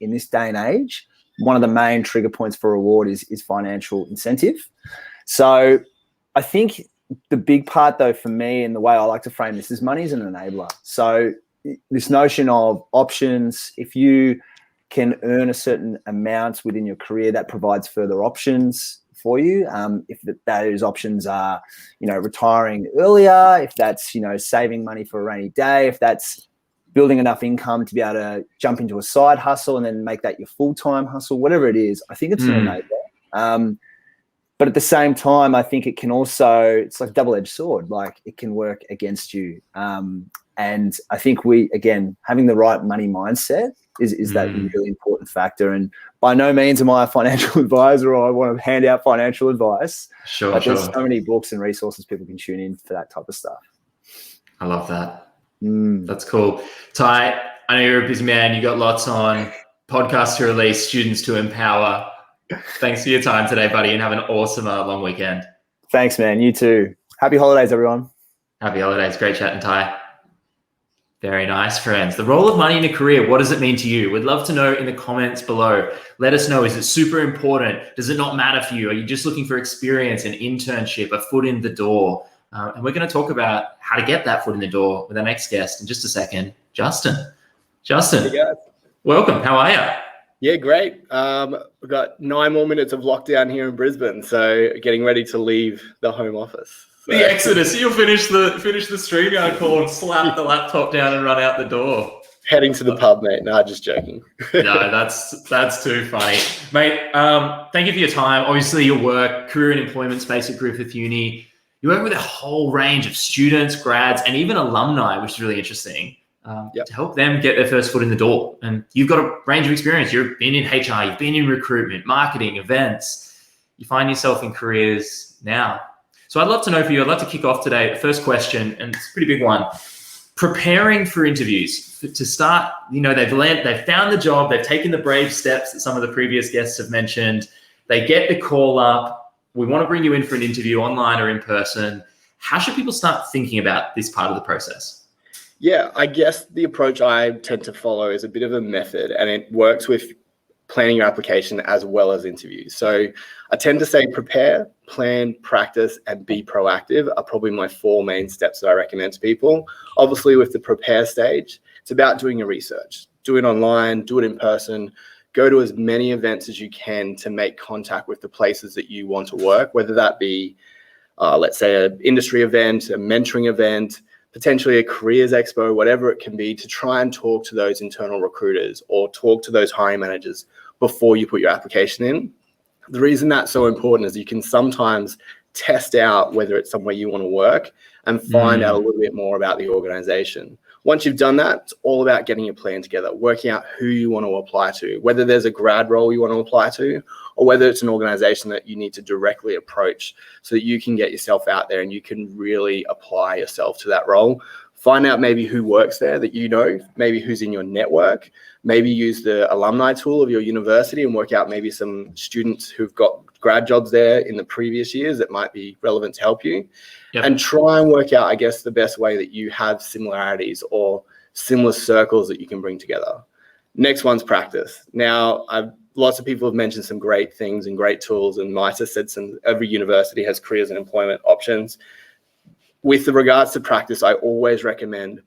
in this day and age, one of the main trigger points for reward is financial incentive. So I think the big part though for me and the way I like to frame this is money is an enabler. So this notion of options, if you can earn a certain amount within your career, that provides further options for you. If those options are, retiring earlier, if that's, saving money for a rainy day, if that's building enough income to be able to jump into a side hustle and then make that your full-time hustle, whatever it is, I think it's an enabler. But at the same time, I think it can also, it's like a double-edged sword. Like it can work against you. And I think having the right money mindset is that really important factor. And by no means am I a financial advisor or I want to hand out financial advice. But there's so many books and resources people can tune in for that type of stuff. I love that. That's cool. Ty, I know you're a busy man. You got lots on, podcasts to release, students to empower. Thanks for your time today, buddy, and have an awesome long weekend. Thanks, man. You too. Happy holidays, everyone. Happy holidays. Great chatting, Ty. Very nice, friends. The role of money in a career, what does it mean to you? We'd love to know in the comments below. Let us know. Is it super important? Does it not matter for you? Are you just looking for experience, an internship, a foot in the door? And we're going to talk about how to get that foot in the door with our next guest in just a second, Justin. Justin, hey guys. Welcome. How are you? Yeah, great. We've got 9 more minutes of lockdown here in Brisbane, so getting ready to leave the home office. So. The exodus. You'll finish the StreamYard call and slap the laptop down and run out the door. Heading to the pub, mate. No, just joking. No, that's too funny, mate. Thank you for your time. Obviously, your work, career and employment space at Griffith Uni. You work with a whole range of students, grads, and even alumni, which is really interesting, to help them get their first foot in the door. And you've got a range of experience. You've been in HR, you've been in recruitment, marketing, events. You find yourself in careers now. So I'd love to know for you, I'd love to kick off today, the first question, and it's a pretty big one. Preparing for interviews, to start, they've found the job, they've taken the brave steps that some of the previous guests have mentioned. They get the call up. We want to bring you in for an interview online or in person. How should people start thinking about this part of the process? Yeah, I guess the approach I tend to follow is a bit of a method, and it works with planning your application as well as interviews. So I tend to say prepare, plan, practice, and be proactive are probably my 4 main steps that I recommend to people. Obviously, with the prepare stage, it's about doing your research. Do it online, do it in person. Go to as many events as you can to make contact with the places that you want to work, whether that be, let's say, an industry event, a mentoring event, potentially a careers expo, whatever it can be, to try and talk to those internal recruiters or talk to those hiring managers before you put your application in. The reason that's so important is you can sometimes test out whether it's somewhere you want to work and find out a little bit more about the organization. Once you've done that, it's all about getting your plan together, working out who you want to apply to, whether there's a grad role you want to apply to, or whether it's an organization that you need to directly approach so that you can get yourself out there and you can really apply yourself to that role. Find out maybe who works there that you know, maybe who's in your network, maybe use the alumni tool of your university and work out maybe some students who've got grad jobs there in the previous years that might be relevant to help you. Yep. And try and work out, I guess, the best way that you have similarities or similar circles that you can bring together. Next one's practice. Now, lots of people have mentioned some great things and great tools, and Mita said every university has careers and employment options. With regards to practice, I always recommend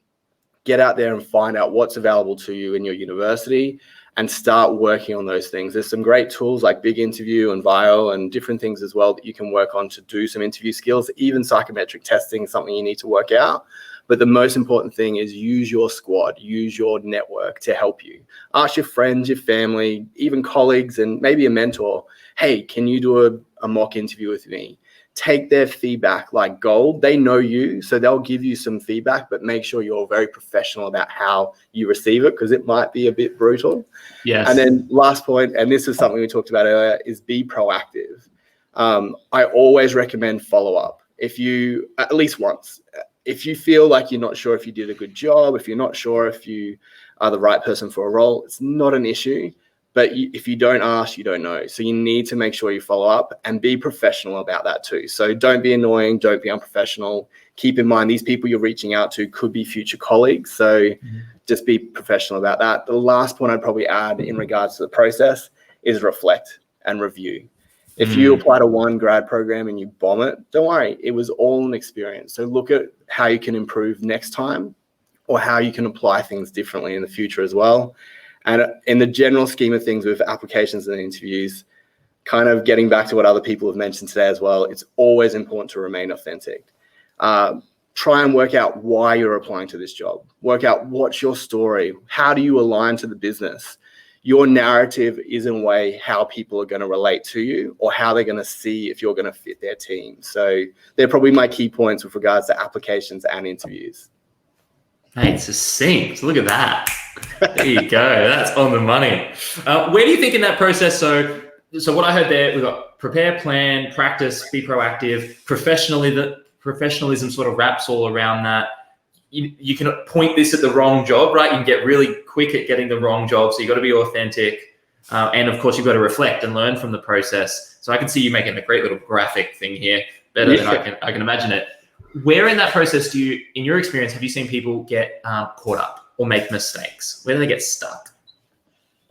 get out there and find out what's available to you in your university and start working on those things. There's some great tools like Big Interview and Vio and different things as well that you can work on to do some interview skills. Even psychometric testing is something you need to work out. But the most important thing is use your squad, use your network to help you. Ask your friends, your family, even colleagues, and maybe a mentor, hey, can you do a mock interview with me? Take their feedback like gold. They know you, so they'll give you some feedback, but make sure you're very professional about how you receive it because it might be a bit brutal. Yes. And then last point, and this is something we talked about earlier, is be proactive. I always recommend follow-up. If you, at least once, if you feel like you're not sure if you did a good job, if you're not sure if you are the right person for a role, it's not an issue. But if you don't ask, you don't know. So you need to make sure you follow up and be professional about that too. So don't be annoying, don't be unprofessional. Keep in mind, these people you're reaching out to could be future colleagues. So just be professional about that. The last point I'd probably add in regards to the process is reflect and review. If you apply to one grad program and you bomb it, don't worry. It was all an experience. So look at how you can improve next time or how you can apply things differently in the future as well. And in the general scheme of things with applications and interviews, kind of getting back to what other people have mentioned today as well, it's always important to remain authentic. Try and work out why you're applying to this job. Work out what's your story. How do you align to the business? Your narrative is in a way how people are going to relate to you or how they're going to see if you're going to fit their team. So they're probably my key points with regards to applications and interviews. Hey, succinct. Look at that. There you go. That's on the money. Where do you think in that process? So what I heard there, we've got prepare, plan, practice, be proactive, professionalism sort of wraps all around that. You can point this at the wrong job, right? You can get really quick at getting the wrong job. So you've got to be authentic. And of course, you've got to reflect and learn from the process. So I can see you making a great little graphic thing here, better than I can imagine it. Where in that process do you, in your experience, have you seen people get caught up or make mistakes? Where do they get stuck?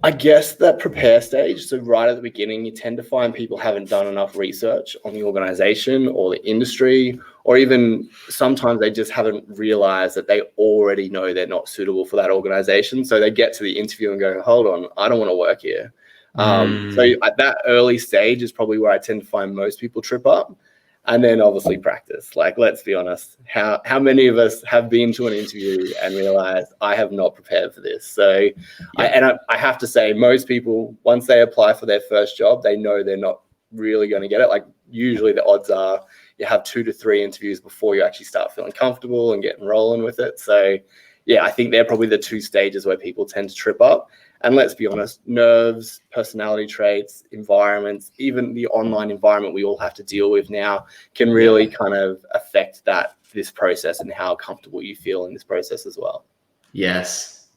I guess that prepare stage, so right at the beginning, you tend to find people haven't done enough research on the organization or the industry, or even sometimes they just haven't realized that they already know they're not suitable for that organization. So they get to the interview and go, hold on, I don't want to work here. So at that early stage is probably where I tend to find most people trip up. And then obviously practice. Like, let's be honest, how many of us have been to an interview and realized I have not prepared for this? So I have to say, most people, once they apply for their first job, they know they're not really going to get it. Like, usually the odds are you have 2 to 3 interviews before you actually start feeling comfortable and getting rolling with it. So yeah, I think they're probably the 2 stages where people tend to trip up. And let's be honest, nerves, personality traits, environments, even the online environment we all have to deal with now can really kind of affect this process and how comfortable you feel in this process as well. Yes.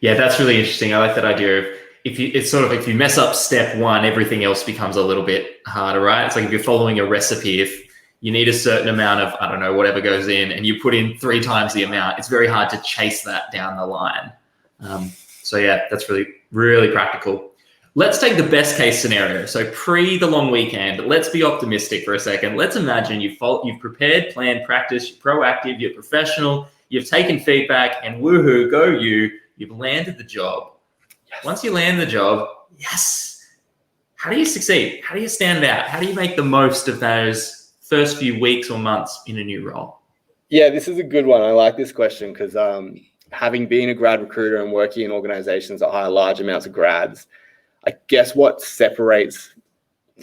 Yeah, that's really interesting. I like that idea of if you mess up step 1, everything else becomes a little bit harder, right? It's like if you're following a recipe, if you need a certain amount of, I don't know, whatever goes in and you put in 3 times the amount, it's very hard to chase that down the line. So yeah, that's really, really practical. Let's take the best case scenario. So pre the long weekend, let's be optimistic for a second. Let's imagine you've prepared, planned, practiced, you're proactive, you're professional, you've taken feedback, and woohoo, go you, you've landed the job. Yes. Once you land the job, yes. How do you succeed? How do you stand out? How do you make the most of those first few weeks or months in a new role? Yeah, this is a good one. I like this question because having been a grad recruiter and working in organizations that hire large amounts of grads, I guess what separates,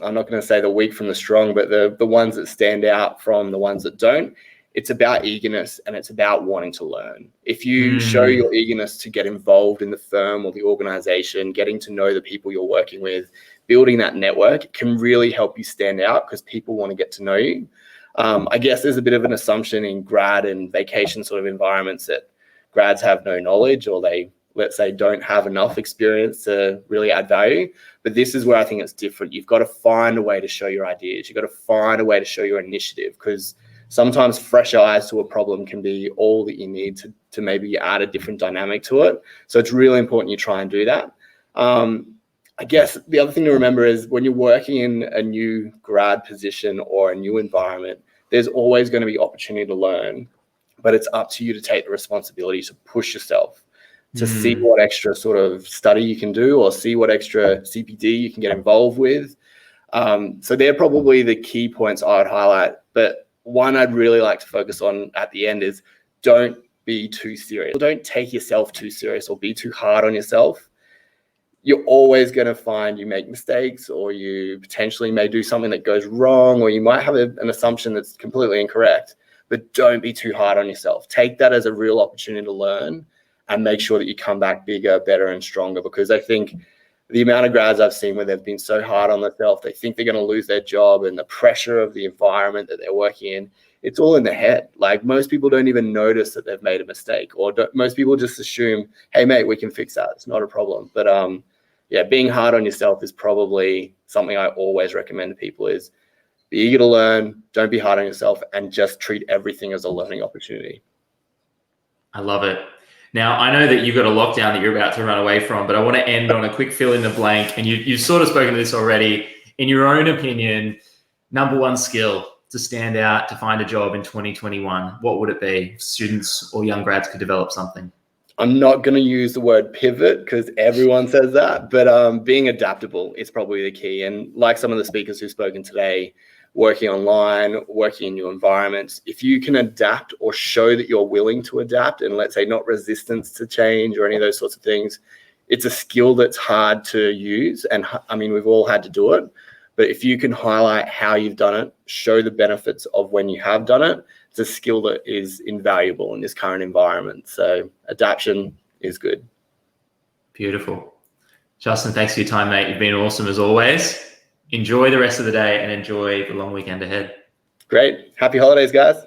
I'm not going to say the weak from the strong, but the ones that stand out from the ones that don't, it's about eagerness and it's about wanting to learn. If you show your eagerness to get involved in the firm or the organization, getting to know the people you're working with, building that network, it can really help you stand out because people want to get to know you. I guess there's a bit of an assumption in grad and vacation sort of environments that grads have no knowledge or they, let's say, don't have enough experience to really add value. But this is where I think it's different. You've got to find a way to show your ideas. You've got to find a way to show your initiative because sometimes fresh eyes to a problem can be all that you need to maybe add a different dynamic to it. So it's really important you try and do that. I guess the other thing to remember is when you're working in a new grad position or a new environment, there's always going to be opportunity to learn. But it's up to you to take the responsibility to push yourself, to see what extra sort of study you can do or see what extra CPD you can get involved with. So they're probably the key points I would highlight. But one I'd really like to focus on at the end is don't be too serious. Don't take yourself too serious or be too hard on yourself. You're always going to find you make mistakes or you potentially may do something that goes wrong or you might have an assumption that's completely incorrect. But don't be too hard on yourself. Take that as a real opportunity to learn and make sure that you come back bigger, better, and stronger. Because I think the amount of grads I've seen where they've been so hard on themselves, they think they're going to lose their job and the pressure of the environment that they're working in, it's all in their head. Like most people don't even notice that they've made a mistake or most people just assume, hey, mate, we can fix that. It's not a problem. But yeah, being hard on yourself is probably something I always recommend to people is be eager to learn, don't be hard on yourself, and just treat everything as a learning opportunity. I love it. Now, I know that you've got a lockdown that you're about to run away from, but I want to end on a quick fill in the blank. And you've sort of spoken to this already. In your own opinion, number 1 skill to stand out, to find a job in 2021, what would it be? If students or young grads could develop something. I'm not going to use the word pivot because everyone says that, but being adaptable is probably the key. And like some of the speakers who've spoken today, working online, working in new environments, if you can adapt or show that you're willing to adapt and, let's say, not resistance to change or any of those sorts of things, it's a skill that's hard to use. And I mean, we've all had to do it. But if you can highlight how you've done it, show the benefits of when you have done it, it's a skill that is invaluable in this current environment. So adaptation is good. Beautiful. Justin, thanks for your time, mate. You've been awesome as always. Enjoy the rest of the day and enjoy the long weekend ahead. Great. Happy holidays, guys.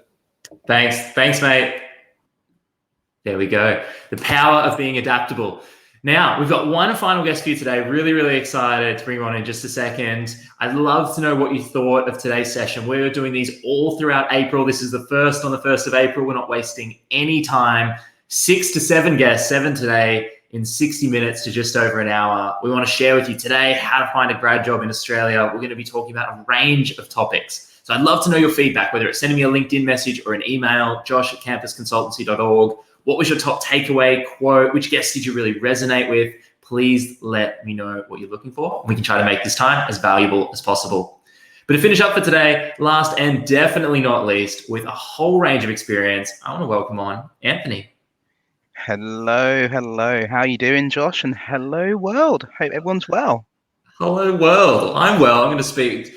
Thanks, mate. There we go. The power of being adaptable. Now, we've got one final guest for you today. Really, really excited to bring you on in just a second. I'd love to know what you thought of today's session. We're doing these all throughout April. This is the first on the 1st of April. We're not wasting any time. 6 to 7 guests, 7 today in 60 minutes to just over an hour. We want to share with you today how to find a grad job in Australia. We're going to be talking about a range of topics. So I'd love to know your feedback, whether it's sending me a LinkedIn message or an email, josh@campusconsultancy.org. What was your top takeaway quote? Which guest did you really resonate with? Please let me know what you're looking for. We can try to make this time as valuable as possible. But to finish up for today, last and definitely not least, with a whole range of experience, I want to welcome on Anthony. Hello. How are you doing, Josh? And hello, world. Hope everyone's well. Hello, world. I'm well. I'm going to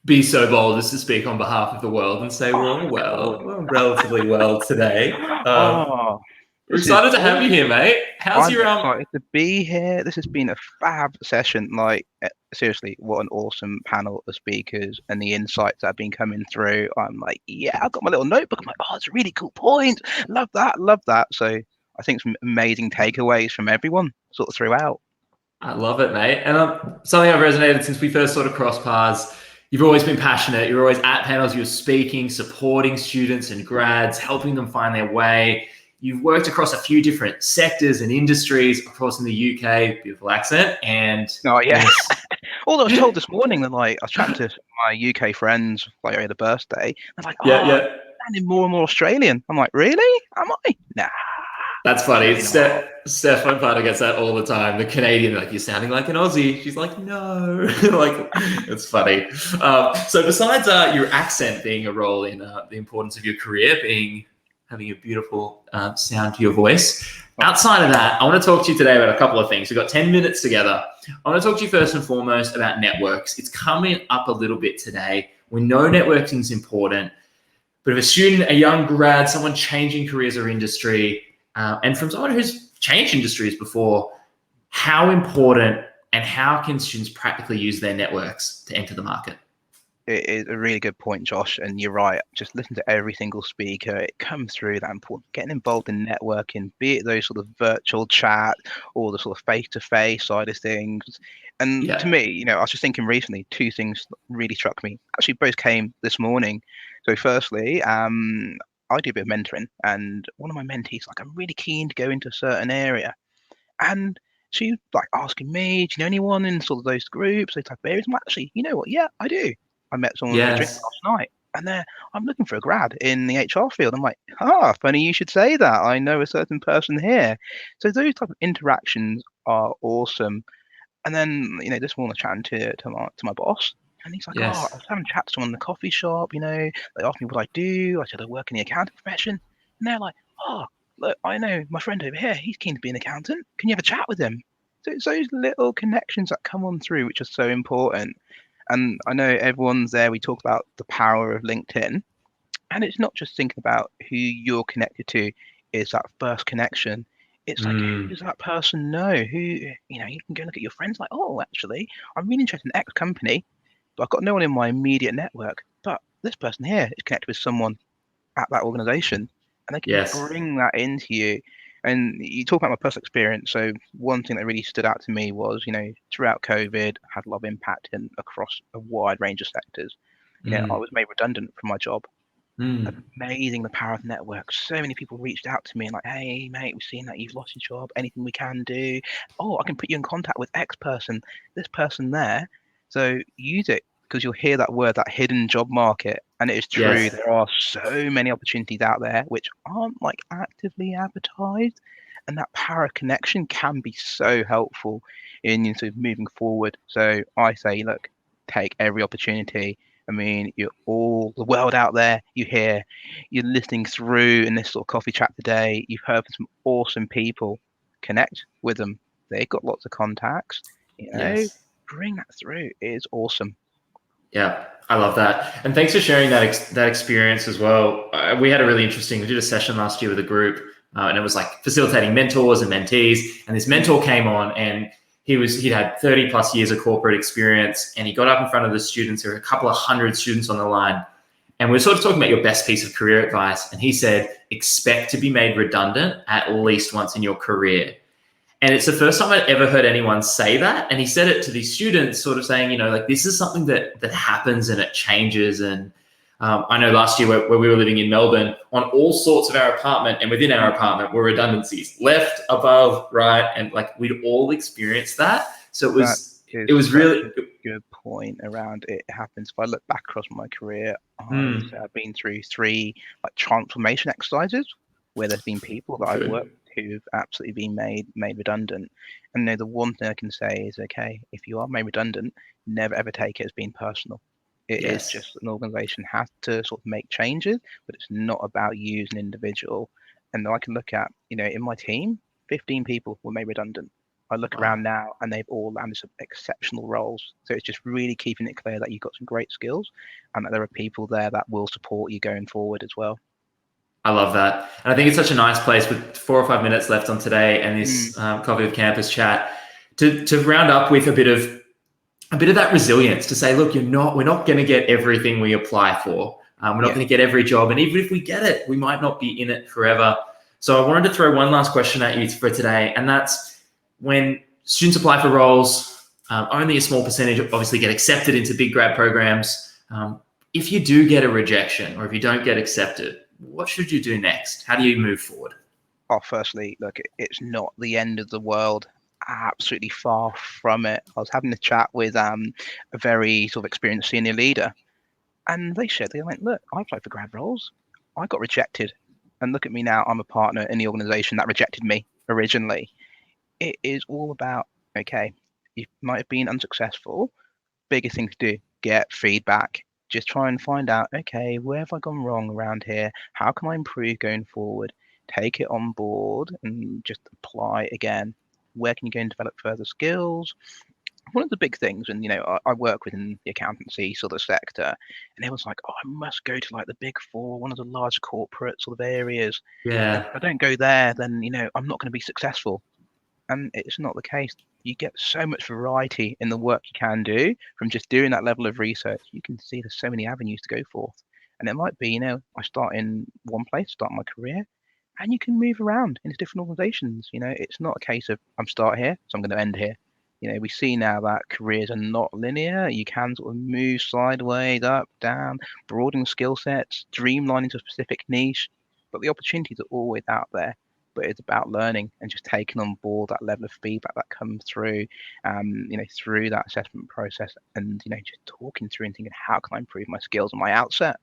be so bold as to speak on behalf of the world and say we're all well. We're relatively well today. We're excited to have you here, mate. I'm excited to be here. This has been a fab session. Like, seriously, what an awesome panel of speakers and the insights that have been coming through. I'm like, yeah, I've got my little notebook. I'm like, oh, it's a really cool point. Love that. So I think some amazing takeaways from everyone sort of throughout. I love it, mate. And something I've resonated since we first sort of crossed paths. You've always been passionate. You're always at panels. You're speaking, supporting students and grads, helping them find their way. You've worked across a few different sectors and industries, of course, in the UK, beautiful accent. And oh, yeah. Although I was told this morning that, like, I was chatting to my UK friends, like, I had a birthday. They're like, oh, yeah. I'm sounding more and more Australian. I'm like, really? Am I? Nah. That's funny. Steph, my partner, gets that all the time. The Canadian, like, you're sounding like an Aussie. She's like, no. Like, it's funny. So besides your accent being a role in the importance of your career, having a beautiful sound to your voice, outside of that, I want to talk to you today about a couple of things. We've got 10 minutes together. I want to talk to you first and foremost about networks. It's coming up a little bit today. We know networking is important, but if a student, a young grad, someone changing careers or industry, and from someone who's changed industries before, how important and how can students practically use their networks to enter the market? It is a really good point, Josh, and you're right. Just listen to every single speaker. It comes through that important. Getting involved in networking, be it those sort of virtual chat or the sort of face-to-face side of things. And to me, I was just thinking recently, two things really struck me. Actually, both came this morning. So firstly, I do a bit of mentoring, and one of my mentees, like, I'm really keen to go into a certain area. And she's like asking me, do you know anyone in sort of those groups, those type of areas? I'm like, actually, you know what? Yeah, I do. I met someone at a drink last night, and I'm looking for a grad in the HR field. I'm like, funny you should say that. I know a certain person here. So those type of interactions are awesome. And then, this morning I was chatting to my boss, and he's like, I was having a chat to someone in the coffee shop, they asked me what I do. I said I work in the accounting profession. And they're like, look, I know my friend over here, he's keen to be an accountant. Can you have a chat with him? So it's those little connections that come on through, which are so important. And I know everyone's there. We talk about the power of LinkedIn, and it's not just thinking about who you're connected to is that first connection. It's like, who does that person know? Who, you can go look at your friends like, oh, actually, I'm really interested in X company, but I've got no one in my immediate network. But this person here is connected with someone at that organization, and they can bring that into you. And you talk about my personal experience. So one thing that really stood out to me was, throughout COVID, had a lot of impact across a wide range of sectors. I was made redundant from my job. Amazing, the power of networks. So many people reached out to me and like, hey, mate, we've seen that you've lost your job. Anything we can do? Oh, I can put you in contact with X person, this person there. So use it, because you'll hear that word, that hidden job market. And it is true. There are so many opportunities out there which aren't like actively advertised. And that power of connection can be so helpful in sort of moving forward. So I say, look, take every opportunity. I mean, you're all the world out there. You're listening through in this sort of coffee chat today. You've heard from some awesome people. Connect with them. They've got lots of contacts. Yes. Bring that through. It is awesome. Yeah, I love that. And thanks for sharing that experience as well. We did a session last year with a group, and it was like facilitating mentors and mentees. And this mentor came on, and he'd had 30 plus years of corporate experience, and he got up in front of the students. There were a couple of hundred students on the line. And we were sort of talking about your best piece of career advice. And he said, expect to be made redundant at least once in your career. And it's the first time I'd ever heard anyone say that. And he said it to these students, sort of saying, like, this is something that happens and it changes. And I know last year where we were living in Melbourne, on all sorts of our apartment and within our apartment were redundancies, left, above, right. And like, we'd all experienced that. So it was really a good point around it happens. If I look back across my career, I've been through 3 like transformation exercises where there's been people that I've worked with who've absolutely been made redundant. And the one thing I can say is, okay, if you are made redundant, never ever take it as being personal. It is just an organization has to sort of make changes, but it's not about you as an individual. And I can look at, in my team, 15 people were made redundant. I look around now and they've all landed some exceptional roles. So it's just really keeping it clear that you've got some great skills and that there are people there that will support you going forward as well. I love that. And I think it's such a nice place with 4 or 5 minutes left on today and this Coffee with Campus chat to round up with a bit of that resilience to say, look, we're not going to get everything we apply for. We're not going to get every job. And even if we get it, we might not be in it forever. So I wanted to throw one last question at you for today. And that's when students apply for roles, only a small percentage obviously get accepted into big grad programs. If you do get a rejection or if you don't get accepted, what should you do next? How do you move forward? Oh, firstly, look, it's not the end of the world. Absolutely far from it. I was having a chat with a very sort of experienced senior leader, and they went, look, I applied for grad roles. I got rejected. And look at me now. I'm a partner in the organization that rejected me originally. It is all about, okay, you might have been unsuccessful. Biggest thing to do, get feedback. Just try and find out, okay, where have I gone wrong around here? How can I improve going forward? Take it on board and just apply again. Where can you go and develop further skills? One of the big things, and I work within the accountancy sort of sector, and it was like, oh, I must go to like the big 4, one of the large corporate sort of areas. Yeah. If I don't go there, then I'm not going to be successful. And it's not the case. You get so much variety in the work you can do from just doing that level of research. You can see there's so many avenues to go forth. And it might be, I start in one place, start my career, and you can move around into different organizations. It's not a case of I'm start here, so I'm going to end here. We see now that careers are not linear. You can sort of move sideways, up, down, broaden skill sets, streamline into a specific niche, but the opportunities are always out there. But it's about learning and just taking on board that level of feedback that comes through, through that assessment process, and just talking through and thinking, how can I improve my skills on my outset?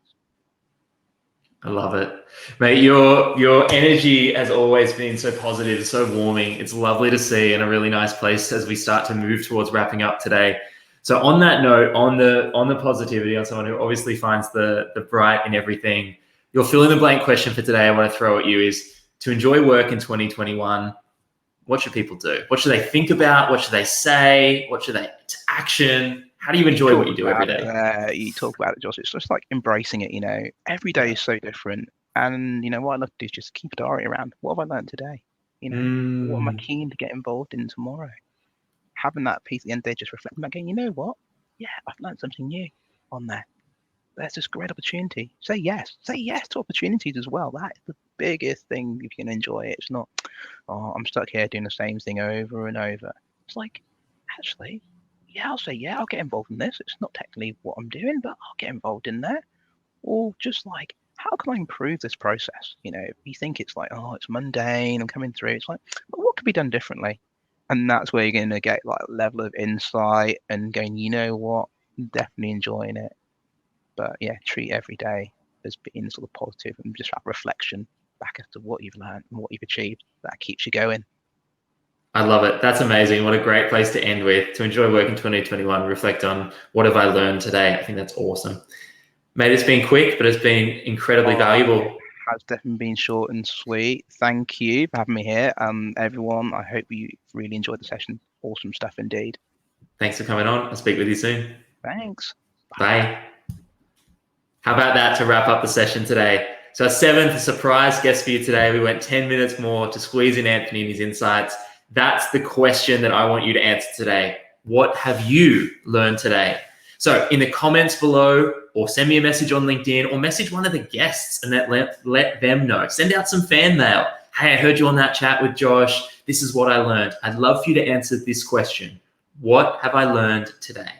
I love it, mate. Your energy has always been so positive, so warming. It's lovely to see, and a really nice place as we start to move towards wrapping up today. So on that note, on the positivity, on someone who obviously finds the bright in everything, your fill in the blank question for today I want to throw at you is, to enjoy work in 2021, what should people do? What should they think about? What should they say? What should they to action? How do you enjoy what you do every day? You talk about it, Josh. It's just like embracing it. Every day is so different. And, what I love to do is just keep a diary around. What have I learned today? What am I keen to get involved in tomorrow? Having that piece at the end of the day, just reflecting back, going, you know what? Yeah, I've learned something new on there. There's this great opportunity. Say yes to opportunities as well. That is the biggest thing if you can enjoy it. It's not, oh, I'm stuck here doing the same thing over and over. It's like, actually, yeah, I'll say, yeah, I'll get involved in this. It's not technically what I'm doing, but I'll get involved in there. Or just like, how can I improve this process? If you think it's like, oh, it's mundane, I'm coming through. It's like, well, what could be done differently? And that's where you're going to get like a level of insight and going, you know what, I'm definitely enjoying it. But yeah, treat every day as being sort of positive and just that reflection back as to what you've learned and what you've achieved. That keeps you going. I love it. That's amazing. What a great place to end with. To enjoy work in 2021, reflect on what have I learned today. I think that's awesome. Mate, it's been quick, but it's been incredibly valuable. It has definitely been short and sweet. Thank you for having me here. Everyone, I hope you really enjoyed the session. Awesome stuff indeed. Thanks for coming on. I'll speak with you soon. Thanks. Bye. How about that to wrap up the session today? So our seventh surprise guest for you today. We went 10 minutes more to squeeze in Anthony and his insights. That's the question that I want you to answer today. What have you learned today? So in the comments below, or send me a message on LinkedIn, or message one of the guests and let them know. Send out some fan mail. Hey, I heard you on that chat with Josh. This is what I learned. I'd love for you to answer this question. What have I learned today?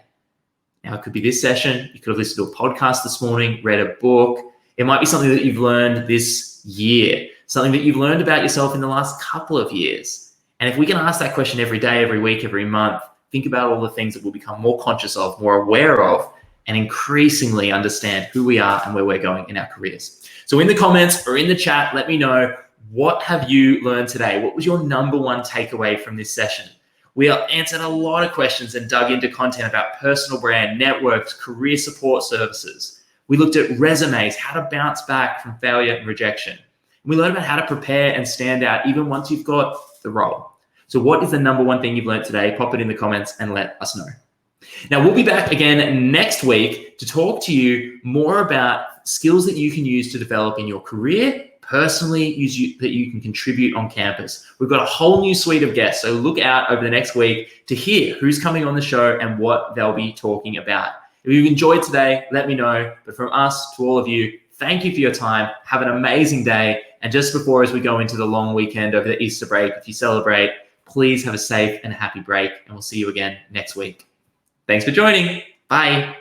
Now, it could be this session. You could have listened to a podcast this morning, read a book. It might be something that you've learned this year, something that you've learned about yourself in the last couple of years. And if we can ask that question every day, every week, every month, think about all the things that we'll become more conscious of, more aware of, and increasingly understand who we are and where we're going in our careers. So in the comments or in the chat, let me know, what have you learned today? What was your number one takeaway from this session? We answered a lot of questions and dug into content about personal brand, networks, career support services. We looked at resumes, how to bounce back from failure and rejection. We learned about how to prepare and stand out even once you've got the role. So what is the number one thing you've learned today? Pop it in the comments and let us know. Now, we'll be back again next week to talk to you more about skills that you can use to develop in your career, personally, that you can contribute on campus. We've got a whole new suite of guests, so look out over the next week to hear who's coming on the show and what they'll be talking about. If you've enjoyed today, let me know. But from us to all of you, thank you for your time. Have an amazing day. And just before, as we go into the long weekend over the Easter break, if you celebrate, please have a safe and happy break, and we'll see you again next week. Thanks for joining. Bye.